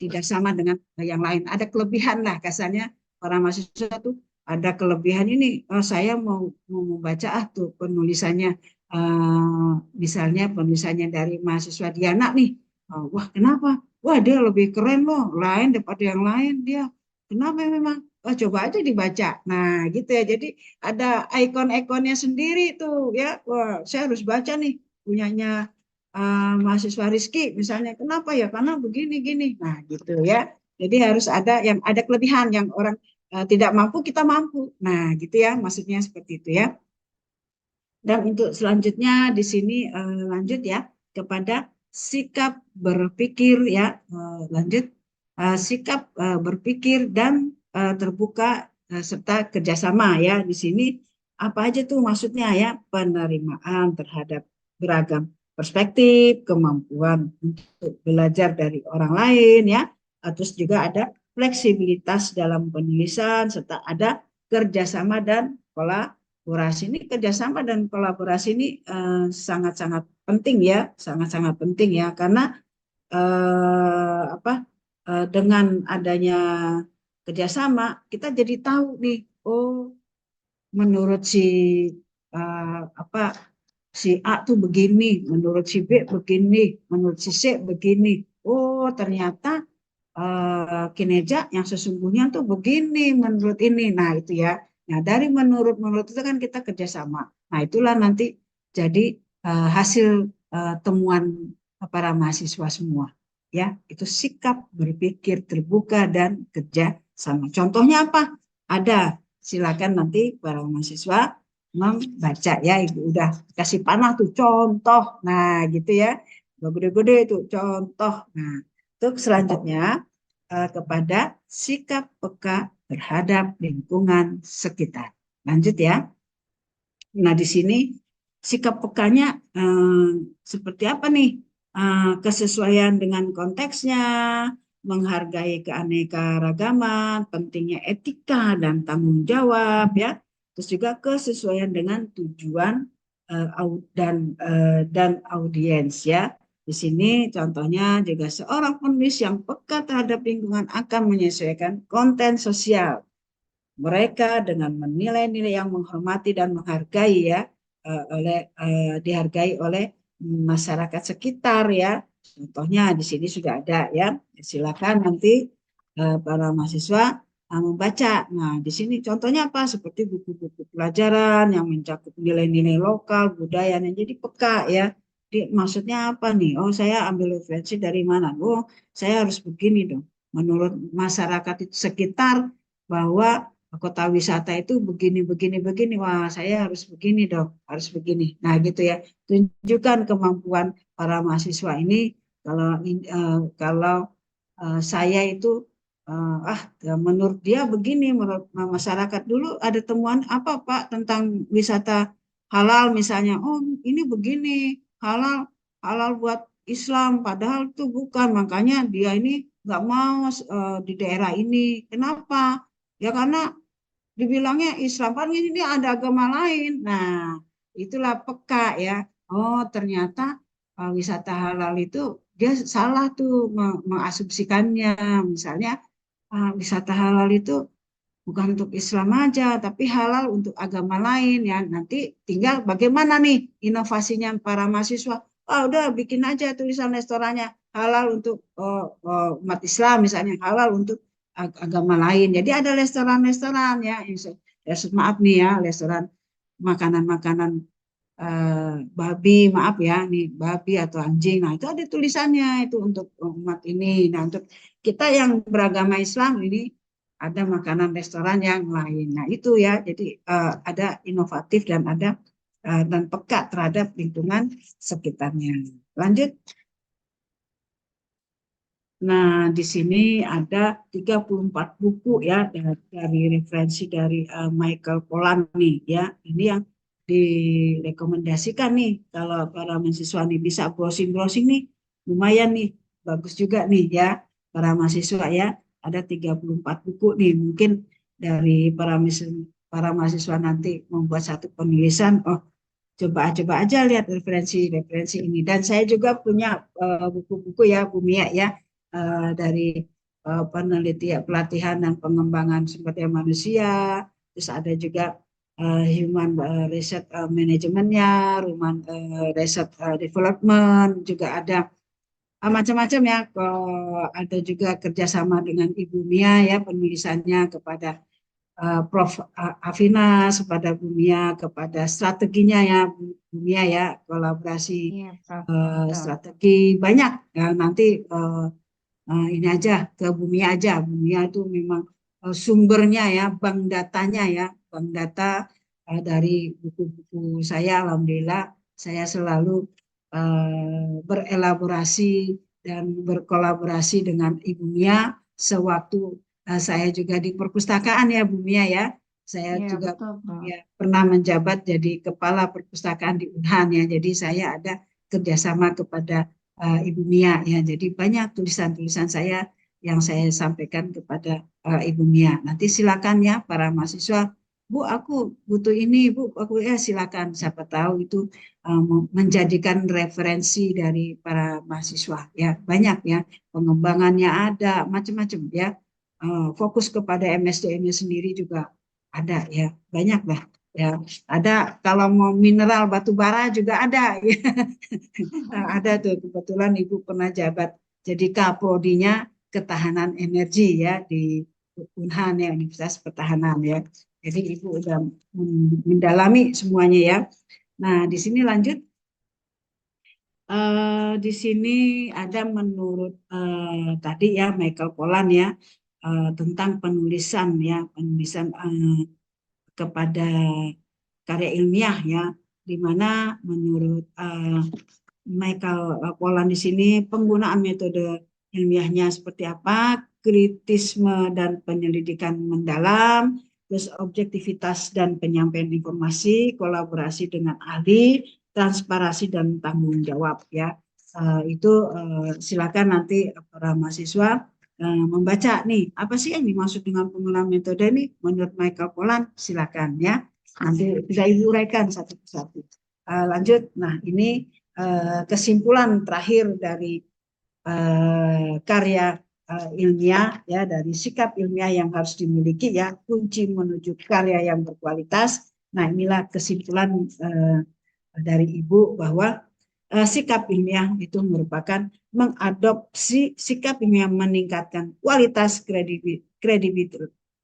Speaker 5: tidak sama dengan yang lain. Ada kelebihan lah kasarnya, para mahasiswa tuh ada kelebihan ini. Oh, saya mau membaca tuh penulisannya, misalnya penulisannya dari mahasiswa Diana nih. Wah, kenapa? Wah, dia lebih keren loh, lain daripada yang lain dia. Kenapa memang? Wah, coba aja dibaca. Nah, gitu ya. Jadi ada ikon-ikonnya sendiri tuh ya. Wah, saya harus baca nih punyanya mahasiswa Rizky misalnya. Kenapa ya? Karena begini gini. Nah, gitu ya. Jadi harus ada yang ada kelebihan yang orang tidak mampu, kita mampu. Nah, gitu ya. Maksudnya seperti itu ya. Dan untuk selanjutnya di sini lanjut ya kepada sikap berpikir ya. Lanjut sikap berpikir dan terbuka serta kerjasama ya. Di sini apa aja tuh maksudnya ya, penerimaan terhadap beragam perspektif, kemampuan untuk belajar dari orang lain ya. Terus juga ada fleksibilitas dalam penulisan serta ada kerjasama dan kolaborasi. Ini kerjasama dan kolaborasi ini sangat-sangat penting ya, sangat-sangat penting ya, karena dengan adanya kerjasama kita jadi tahu nih, oh menurut si A tuh begini, menurut si B begini, menurut si C begini. Oh ternyata kinerja yang sesungguhnya tuh begini menurut ini. Nah itu ya. Nah dari menurut itu kan kita kerjasama. Nah itulah nanti jadi hasil temuan para mahasiswa semua. Ya itu sikap berpikir terbuka dan kerja sama. Contohnya apa? Ada. Silakan nanti para mahasiswa membaca ya. Ibu udah kasih panah tuh contoh. Nah gitu ya. Gede-gede itu contoh. Nah untuk selanjutnya kepada sikap peka terhadap lingkungan sekitar. Lanjut ya. Nah di sini sikap pekanya seperti apa nih? Kesesuaian dengan konteksnya, menghargai keanekaragaman, pentingnya etika dan tanggung jawab ya. Terus juga kesesuaian dengan tujuan dan audiens ya. Di sini contohnya juga seorang penulis yang peka terhadap lingkungan akan menyesuaikan konten sosial mereka dengan menilai-nilai yang menghormati dan menghargai ya, dihargai oleh masyarakat sekitar ya. Contohnya di sini sudah ada ya. Silakan nanti para mahasiswa membaca. Nah, di sini contohnya apa? Seperti buku-buku pelajaran yang mencakup nilai-nilai lokal, budaya, yang jadi peka ya. Maksudnya apa nih? Oh, saya ambil referensi dari mana? Oh, saya harus begini dong. Menurut masyarakat itu sekitar bahwa kota wisata itu begini, begini, begini. Wah, saya harus begini dong, harus begini. Nah, gitu ya. Tunjukkan kemampuan para mahasiswa ini kalau saya itu menurut dia begini, menurut masyarakat dulu ada temuan apa Pak tentang wisata halal misalnya. Oh, ini begini, halal halal buat Islam, padahal itu bukan. Makanya dia ini nggak mau di daerah ini. Kenapa? Ya karena dibilangnya Islam kan ini ada agama lain. Nah, itulah peka ya. Oh, ternyata wisata halal itu dia salah tuh mengasumsikannya. Misalnya wisata halal itu bukan untuk Islam aja, tapi halal untuk agama lain ya. Nanti tinggal bagaimana nih inovasinya para mahasiswa. Udah bikin aja tulisan restorannya halal untuk umat Islam misalnya, halal untuk agama lain. Jadi ada restoran-restoran ya, maaf nih ya, restoran makanan-makanan babi, maaf ya, nih babi atau anjing. Nah, itu ada tulisannya itu untuk umat ini. Nah, untuk kita yang beragama Islam ini ada makanan restoran yang lain. Nah, itu ya. Jadi ada inovatif dan ada dan peka terhadap lingkungan sekitarnya. Lanjut. Nah, di sini ada 34 buku ya dari referensi dari Michael Pollan nih ya. Ini yang direkomendasikan nih kalau para mahasiswa nih bisa browsing-browsing nih. Lumayan nih, bagus juga nih ya para mahasiswa ya. Ada 34 buku nih. Mungkin dari para mahasiswa nanti membuat satu penulisan, oh coba aja lihat referensi ini. Dan saya juga punya buku-buku ya, Bu Mia ya, dari penelitian pelatihan dan pengembangan sumber daya manusia. Terus ada juga human research manajemennya, human research development, juga ada macam-macam ya. Ada juga kerjasama dengan Ibu Mia ya, penulisannya kepada Prof. Avinas, kepada Bu Mia, kepada strateginya ya Bu Mia ya, kolaborasi
Speaker 3: Iya, Prof.
Speaker 5: strategi banyak ya. Nanti ini aja ke Bu Mia aja. Bu Mia itu memang sumbernya ya, bank datanya ya, bank data dari buku-buku saya. Alhamdulillah saya selalu berelaborasi dan berkolaborasi dengan Ibu Mia sewaktu saya juga di perpustakaan ya Bu Mia ya. Saya
Speaker 3: Iya,
Speaker 5: juga
Speaker 3: betul, Prof.
Speaker 5: ya, pernah menjabat jadi kepala perpustakaan di Unhan ya. Jadi saya ada kerjasama kepada Ibu Mia ya. Jadi banyak tulisan-tulisan saya yang saya sampaikan kepada Ibu Mia. Nanti silakan ya para mahasiswa, Bu aku butuh ini, Bu aku ya silakan. Siapa tahu itu menjadikan referensi dari para mahasiswa ya. Banyak ya, pengembangannya ada macam-macam ya. Fokus kepada MSDM-nya sendiri juga ada ya, banyak lah ya. Ada kalau mau mineral batu bara juga ada ya. Ada tuh kebetulan Ibu pernah jabat jadi kaprodinya ketahanan energi ya di Unhan ya, Universitas Pertahanan ya. Jadi Ibu udah mendalami semuanya ya. Nah, di sini lanjut. Di sini ada menurut tadi ya Michael Pollan ya tentang penulisan ya, penulisan kepada karya ilmiah ya, di mana menurut Michael Pollan di sini penggunaan metode ilmiahnya seperti apa, kritisme dan penyelidikan mendalam, terus objektivitas dan penyampaian informasi, kolaborasi dengan ahli, transparansi dan tanggung jawab ya. Itu silakan nanti para mahasiswa membaca nih apa sih yang dimaksud dengan penggunaan metode ini menurut Michael Pollan, silakan ya. Nanti bisa Ibu uraikan satu persatu. Lanjut. Nah, ini kesimpulan terakhir dari karya ilmiah ya, dari sikap ilmiah yang harus dimiliki ya, kunci menuju karya yang berkualitas. Nah, inilah kesimpulan dari Ibu bahwa sikap ilmiah itu merupakan mengadopsi sikap ilmiah meningkatkan kualitas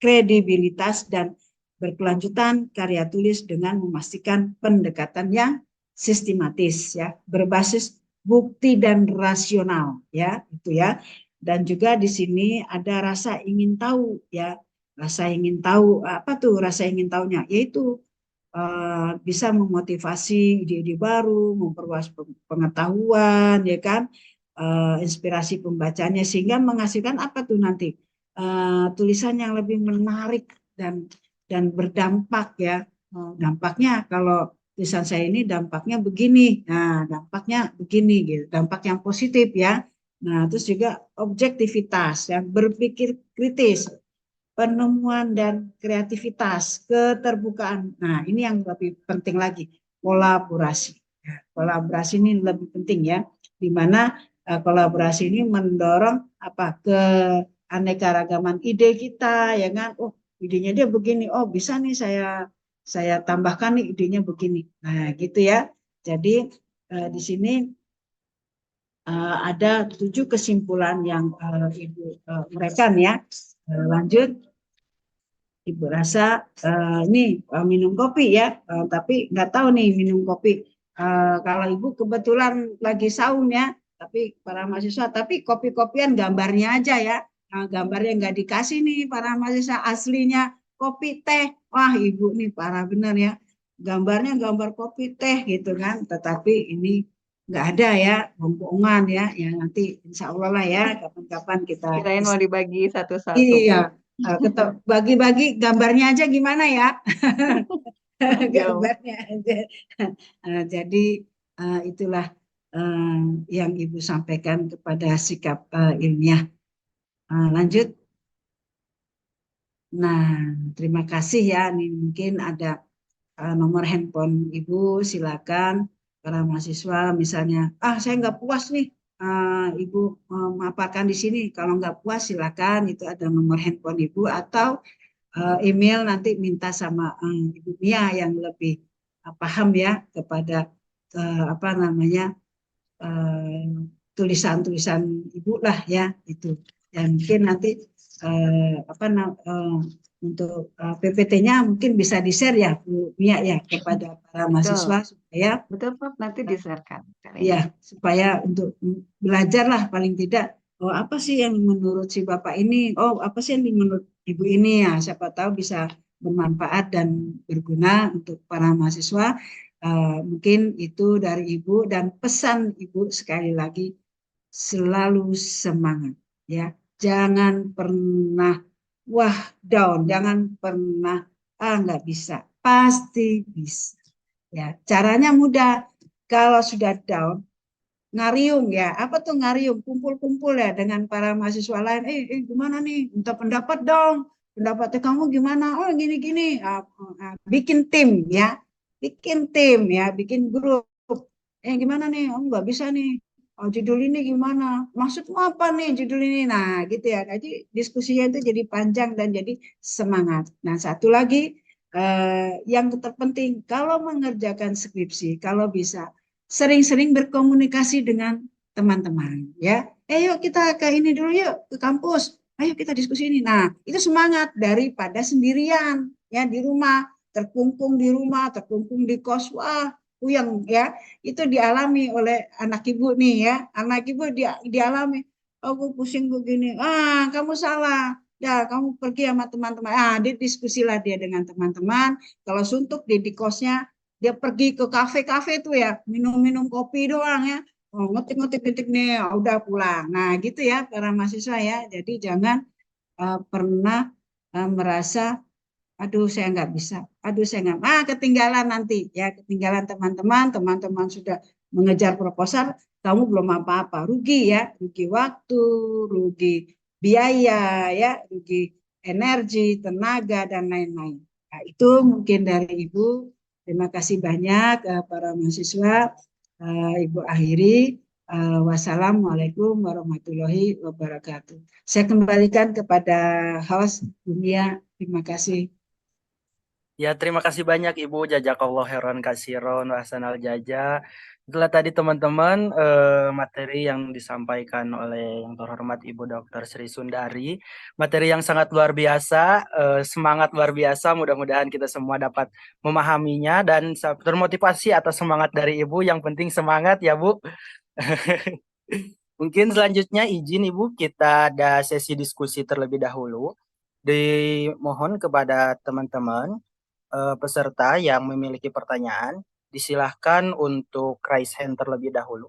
Speaker 5: kredibilitas dan berkelanjutan karya tulis dengan memastikan pendekatan yang sistematis ya, berbasis bukti dan rasional ya, itu ya. Dan juga di sini ada rasa ingin tahu ya. Rasa ingin tahu, apa tuh rasa ingin tahunya? Yaitu bisa memotivasi ide-ide baru, memperluas pengetahuan, ya kan, inspirasi pembacanya sehingga menghasilkan apa tuh nanti tulisan yang lebih menarik dan berdampak ya. Dampaknya kalau tulisan saya ini dampaknya begini, nah dampaknya begini gitu, dampak yang positif ya. Nah terus juga objektivitas, ya, berpikir kritis, penemuan dan kreativitas, keterbukaan. Nah, ini yang lebih penting lagi, kolaborasi. Kolaborasi ini lebih penting ya, di mana kolaborasi ini mendorong apa keanekaragaman ide kita, ya kan? Oh, idenya dia begini, oh bisa nih saya tambahkan nih idenya begini. Nah, gitu ya. Jadi di sini ada 7 kesimpulan yang Ibu uraikan ya. Lanjut. Ibu rasa ini minum kopi ya, tapi nggak tahu nih minum kopi. Kalau Ibu kebetulan lagi saum ya, tapi para mahasiswa, tapi kopi-kopian gambarnya aja ya. Gambarnya nggak dikasih nih para mahasiswa, aslinya kopi teh. Wah Ibu nih parah bener ya. Gambarnya gambar kopi teh gitu kan, tetapi ini nggak ada ya, bohongan ya. Ya nanti insya Allah lah ya, kapan-kapan kita.
Speaker 3: Kirain mau dibagi satu-satu.
Speaker 5: Iya, bagi-bagi gambarnya aja gimana ya? Gambarnya aja. Jadi itulah yang Ibu sampaikan kepada sikap ilmiah. Lanjut. Nah, terima kasih ya. Ini mungkin ada nomor handphone Ibu, silakan para mahasiswa misalnya, saya nggak puas nih, Ibu memaparkan di sini. Kalau nggak puas silakan, itu ada nomor handphone Ibu atau email nanti minta sama Ibu Mia yang lebih paham ya kepada apa namanya tulisan-tulisan Ibu lah ya itu. Dan mungkin nanti untuk PPT-nya mungkin bisa di-share ya Bu Mia ya kepada para mahasiswa supaya
Speaker 3: Betul, Prof. Nanti di-sharekan.
Speaker 5: ya supaya untuk belajar lah paling tidak, oh apa sih yang menurut si Bapak ini, oh apa sih yang menurut Ibu ini ya, siapa tahu bisa bermanfaat dan berguna untuk para mahasiswa. Mungkin itu dari Ibu, dan pesan Ibu sekali lagi, selalu semangat ya, jangan pernah wah down, jangan pernah nggak bisa, pasti bisa ya. Caranya mudah, kalau sudah down, ngariung ya, apa tuh ngariung, kumpul-kumpul ya dengan para mahasiswa lain, gimana nih, minta pendapat dong, pendapatnya kamu gimana, oh gini-gini, bikin tim ya, bikin grup, gimana nih, oh nggak bisa nih, oh, judul ini gimana, maksudmu apa nih judul ini, nah gitu ya, jadi diskusinya itu jadi panjang dan jadi semangat. Nah satu lagi yang terpenting kalau mengerjakan skripsi, kalau bisa sering-sering berkomunikasi dengan teman-teman ya. Yuk kita ke ini dulu yuk, ke kampus. Ayo kita diskusi ini. Nah, itu semangat daripada sendirian ya di rumah, terkungkung di rumah, terkungkung di kos. Wah, puyeng ya. Itu dialami oleh anak Ibu nih ya. Anak Ibu dialami. Aku pusing begini. Kamu salah. Ya, kamu pergi sama teman-teman. Dia diskusilah dia dengan teman-teman. Kalau suntuk di kosnya, dia pergi ke kafe-kafe tuh ya, minum-minum kopi doang ya, ngetik-ngetik nih, udah pulang. Nah gitu ya para mahasiswa ya, jadi jangan pernah merasa, aduh saya nggak bisa, aduh saya nggak, ketinggalan nanti ya, ketinggalan teman-teman sudah mengejar proposal, kamu belum apa-apa, rugi ya, rugi waktu, rugi biaya ya, rugi energi, tenaga dan lain-lain. Nah, itu mungkin dari Ibu. Terima kasih banyak para mahasiswa. Ibu akhiri. Wassalamualaikum warahmatullahi wabarakatuh. Saya kembalikan kepada host Dunia. Terima kasih.
Speaker 2: Ya, terima kasih banyak Ibu. Jazakallah khairan kasiron wa ahsanal jaza. Itulah tadi teman-teman materi yang disampaikan oleh yang terhormat Ibu Dr. Sri Sundari. Materi yang sangat luar biasa, semangat luar biasa. Mudah-mudahan kita semua dapat memahaminya dan termotivasi atas semangat dari Ibu. Yang penting semangat ya Bu. Mungkin selanjutnya izin Ibu kita ada sesi diskusi terlebih dahulu. Dimohon kepada teman-teman peserta yang memiliki pertanyaan, disilahkan untuk raise hand terlebih dahulu.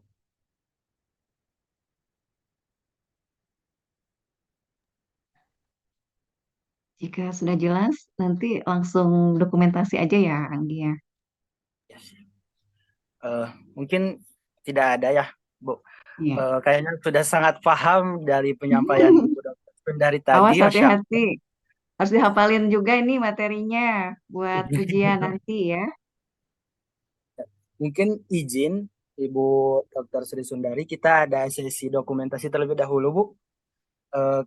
Speaker 3: Jika sudah jelas, nanti langsung dokumentasi aja ya, Anggi ya.
Speaker 2: Mungkin tidak ada ya, Bu.
Speaker 3: Iya.
Speaker 2: Kayaknya sudah sangat paham dari penyampaian Ibu Dr. dari
Speaker 3: Awas
Speaker 2: tadi. Masya Allah.
Speaker 3: hati-hati. Harus dihafalin juga ini materinya buat ujian nanti ya.
Speaker 2: Mungkin izin Ibu Dr. Sri Sundari, kita ada sesi dokumentasi terlebih dahulu, Bu.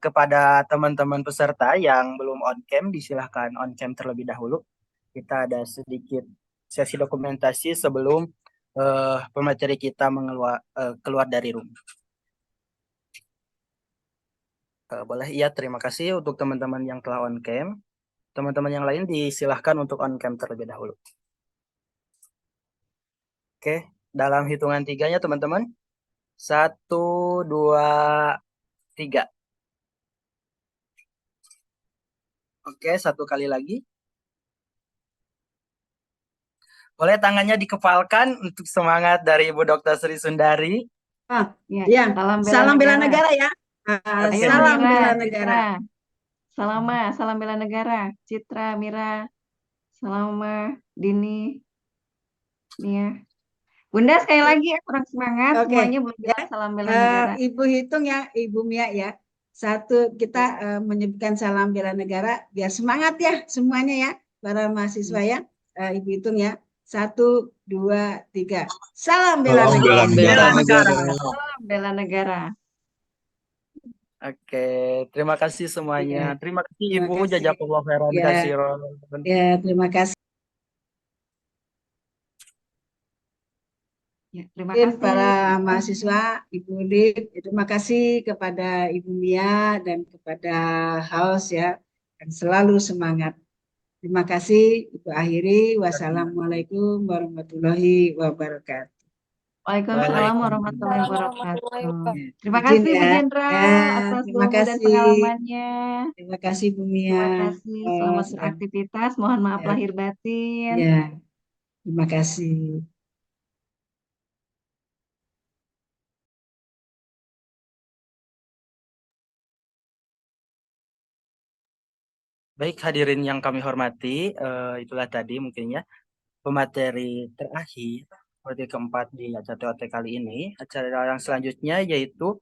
Speaker 2: Kepada teman-teman peserta yang belum on cam, disilahkan on cam terlebih dahulu. Kita ada sedikit sesi dokumentasi sebelum pemateri kita keluar dari room. Boleh, iya, terima kasih untuk teman-teman yang telah on cam. Teman-teman yang lain disilahkan untuk on cam terlebih dahulu. Oke, dalam hitungan tiganya teman-teman. 1, 2, 3. Oke, satu kali lagi. Boleh tangannya dikepalkan untuk semangat dari Ibu Dr. Sri Sundari.
Speaker 3: Ya,
Speaker 5: Ya, salam bela
Speaker 3: negara.
Speaker 5: negara ya.
Speaker 3: Ayo
Speaker 5: Salam
Speaker 3: Mira,
Speaker 5: bela
Speaker 3: Citra.
Speaker 5: negara.
Speaker 3: Salam bela negara. Citra, Mira, Salama, Dini, Nia. Bunda sekali lagi ya kurang semangat.
Speaker 5: Oke,
Speaker 3: Semuanya belum
Speaker 5: ya.
Speaker 3: bilang salam bela negara.
Speaker 5: Ibu hitung ya, Ibu Mia ya. Satu, kita menyebutkan salam bela negara, biar semangat ya semuanya ya, para mahasiswa ya. Ibu hitung ya. 1, 2, 3. Salam bela
Speaker 6: Salam
Speaker 5: negara.
Speaker 6: bela negara.
Speaker 3: Salam bela negara.
Speaker 2: Oke, terima kasih semuanya.
Speaker 5: Ya,
Speaker 2: Terima kasih
Speaker 5: terima
Speaker 2: Ibu.
Speaker 5: kasih.
Speaker 2: Jazakallah khairan
Speaker 5: Ya.
Speaker 2: kasiron.
Speaker 5: Ya, terima kasih.
Speaker 3: Ya, terima
Speaker 5: Mungkin
Speaker 3: kasih.
Speaker 5: para mahasiswa, Ibu Lid, terima kasih kepada Ibu Mia dan kepada Haus ya, yang selalu semangat. Terima kasih, Ibu akhiri. Wassalamualaikum warahmatullahi wabarakatuh.
Speaker 3: Waalaikumsalam warahmatullahi wabarakatuh. Terima
Speaker 5: Izin
Speaker 3: kasih Bu
Speaker 5: ya.
Speaker 3: Jenderal atas
Speaker 5: Terima
Speaker 3: ilmu dan
Speaker 5: kasih.
Speaker 3: pengalamannya.
Speaker 5: Terima kasih Bu Mia.
Speaker 3: Terima kasih. Selamat beraktivitas. Mohon maaf
Speaker 5: Ya.
Speaker 3: lahir batin.
Speaker 5: Ya, terima kasih.
Speaker 2: Baik, hadirin yang kami hormati, itulah tadi mungkin ya pemateri terakhir, materi keempat di acara TOT kali ini. Acara yang selanjutnya yaitu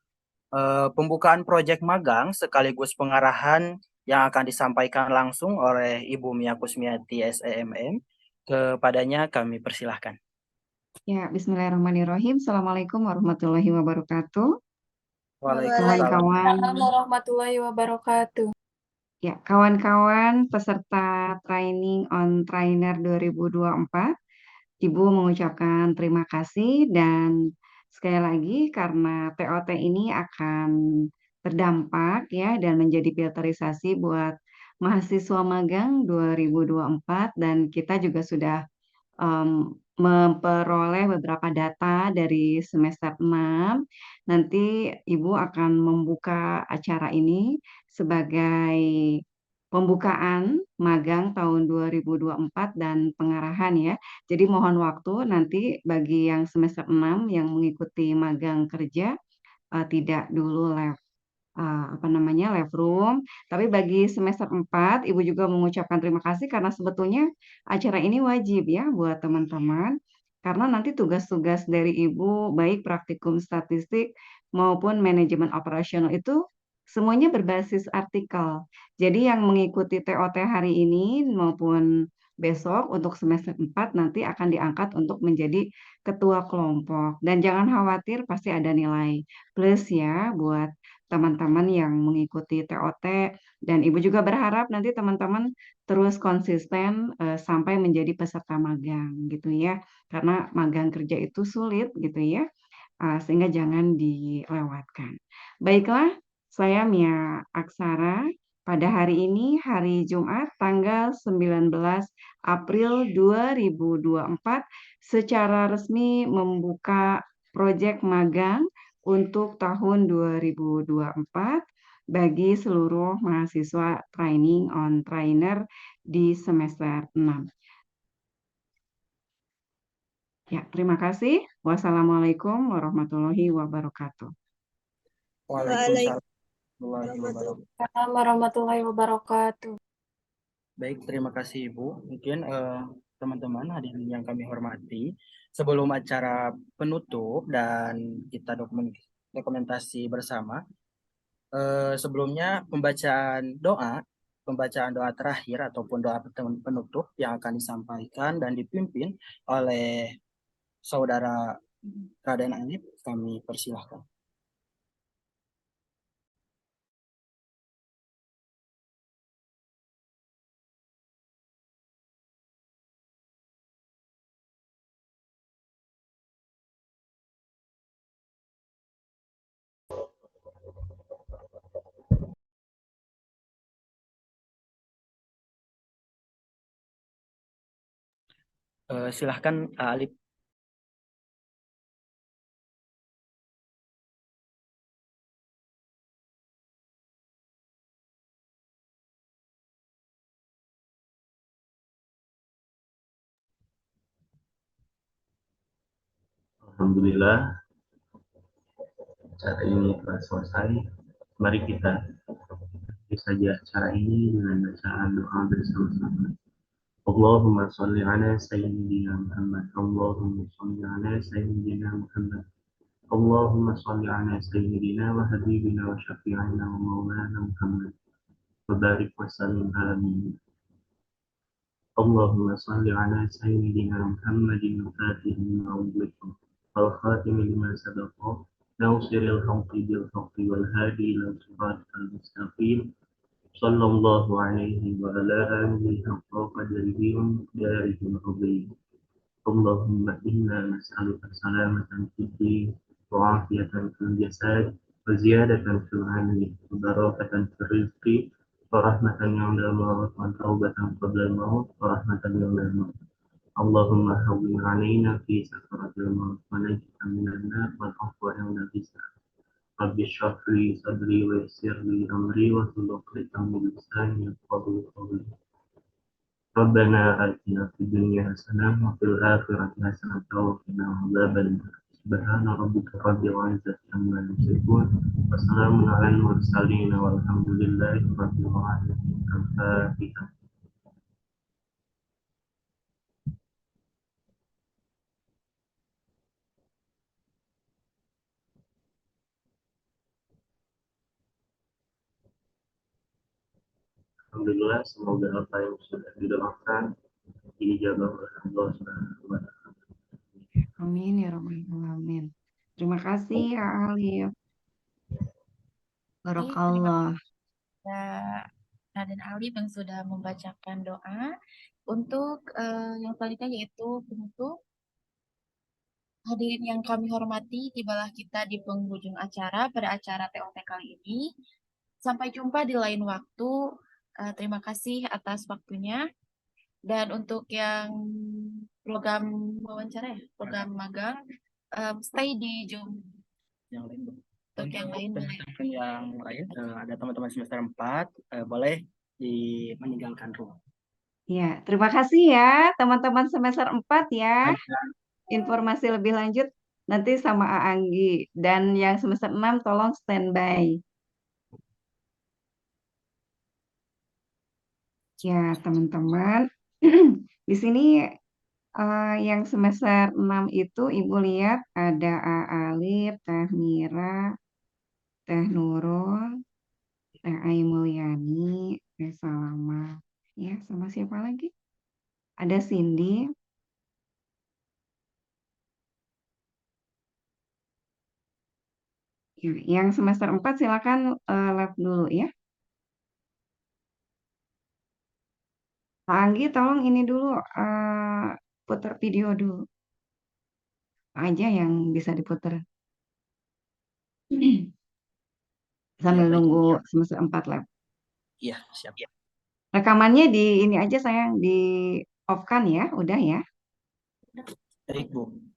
Speaker 2: pembukaan proyek magang sekaligus pengarahan yang akan disampaikan langsung oleh Ibu Mia Kusmiati SEMM. Kepadanya kami persilahkan.
Speaker 3: Ya, Bismillahirrahmanirrahim. Assalamualaikum warahmatullahi wabarakatuh.
Speaker 2: Waalaikumsalam.
Speaker 3: Kawan-kawan,
Speaker 7: warahmatullahi wabarakatuh.
Speaker 3: ya, kawan-kawan peserta Training on Trainer 2024, Ibu mengucapkan terima kasih dan sekali lagi karena TOT ini akan berdampak ya dan menjadi filterisasi buat mahasiswa magang 2024 dan kita juga sudah memperoleh beberapa data dari semester 6. Nanti Ibu akan membuka acara ini sebagai pembukaan magang tahun 2024 dan pengarahan ya. Jadi mohon waktu nanti bagi yang semester 6 yang mengikuti magang kerja tidak dulu live room. Tapi bagi semester 4, Ibu juga mengucapkan terima kasih karena sebetulnya acara ini wajib ya buat teman-teman. Karena nanti tugas-tugas dari Ibu, baik praktikum statistik maupun manajemen operasional itu semuanya berbasis artikel. Jadi yang mengikuti TOT hari ini maupun besok untuk semester 4 nanti akan diangkat untuk menjadi ketua kelompok. Dan jangan khawatir pasti ada nilai plus ya buat teman-teman yang mengikuti TOT, dan Ibu juga berharap nanti teman-teman terus konsisten sampai menjadi peserta magang gitu ya, karena magang kerja itu sulit gitu ya, sehingga jangan dilewatkan. Baiklah, saya Mia Aksara. Pada hari ini, hari Jumat, tanggal 19 April 2024, secara resmi membuka proyek magang untuk tahun 2024 bagi seluruh mahasiswa training on trainer di semester 6. Ya, terima kasih. Wassalamualaikum warahmatullahi wabarakatuh.
Speaker 2: Waalaikumsalam warahmatullahi wabarakatuh.
Speaker 7: Assalamualaikum warahmatullahi wabarakatuh.
Speaker 2: Baik, terima kasih Ibu. Mungkin teman-teman hadirin yang kami hormati, sebelum acara penutup dan kita dokumentasi bersama, sebelumnya pembacaan doa terakhir ataupun doa penutup yang akan disampaikan dan dipimpin oleh Saudara Raden Alif, kami persilahkan. Silahkan Alif.
Speaker 6: Alhamdulillah, acara ini telah selesai. Mari kita ikuti saja acara ini dengan bacaan doa bersama-sama. Allahumma sholli ala sayyidina Muhammad. Allahumma sholli ala sayyidina Muhammad. Allahumma sholli ala sayyidina wa habibina wa syafi'ina wa maulana Muhammad. Wa barik wa sallim ala nabiyyina. اللهم صل على سيدنا محمد الفاتح لما أغلق والخاتم لما سبق ناصر الحق بالحق والهادي إلى صراطك المستقيم صلى الله عليه وعلى آله حق قدره ومقداره العظيم. اللهم إنا نسألك سلامة في الدين وعافية في الجسد وزيادة في العلم وبركة في الرزق ورحمة عند الموت وتوبة قبل الموت ورحمة عند الموت. اللهم هون علينا في سكرة الموت ونجنا من النار والعفو عند الحساب. رب اشرح لي صدري ويسر لي أمري واحلل عقدة من لساني يفقهوا قولي. ربنا آتنا في الدنيا حسنة وفي الآخرة حسنة وقنا عذاب النار. سبحان ربك رب العزة عما يصفون وسلام على المرسلين والحمد لله رب العالمين. الفاتحة. Alhamdulillah, semoga apa yang sudah didoakan dijabah oleh Allah Subhanahu wa Ta'ala.
Speaker 3: Amin ya rabbal alamin. Terima kasih ya Alif. Barakallah.
Speaker 1: Raden Alif yang sudah membacakan doa. Untuk yang selanjutnya yaitu penutup. Hadirin yang kami hormati, tibalah kita di penghujung acara pada acara TOT kali ini. Sampai jumpa di lain waktu. Terima kasih atas waktunya. Dan untuk yang program wawancara ya, program magang, stay di Zoom.
Speaker 2: Yang lain, Bu.
Speaker 1: Untuk yang lain boleh.
Speaker 2: Yang lain ada teman-teman semester 4 boleh meninggalkan rumah.
Speaker 3: Ya, terima kasih ya teman-teman semester 4 ya. Informasi lebih lanjut nanti sama Aanggi, dan yang semester 6 tolong standby. Ya, teman-teman. Di sini yang semester 6 itu Ibu lihat ada Alif, Teh Mira, Teh Nurul, Teh Ai Mulyani, Teh Salama. Ya, sama siapa lagi? Ada Cindy. Yang semester 4 silakan live dulu ya. Pak Anggi tolong ini dulu putar video dulu. Aja yang bisa diputar. Sambil
Speaker 2: baik,
Speaker 3: nunggu
Speaker 2: Ibu.
Speaker 3: semester 4 live.
Speaker 2: Iya, siap.
Speaker 3: Rekamannya di ini aja sayang, di off kan ya, udah ya.
Speaker 2: Baik, Bu.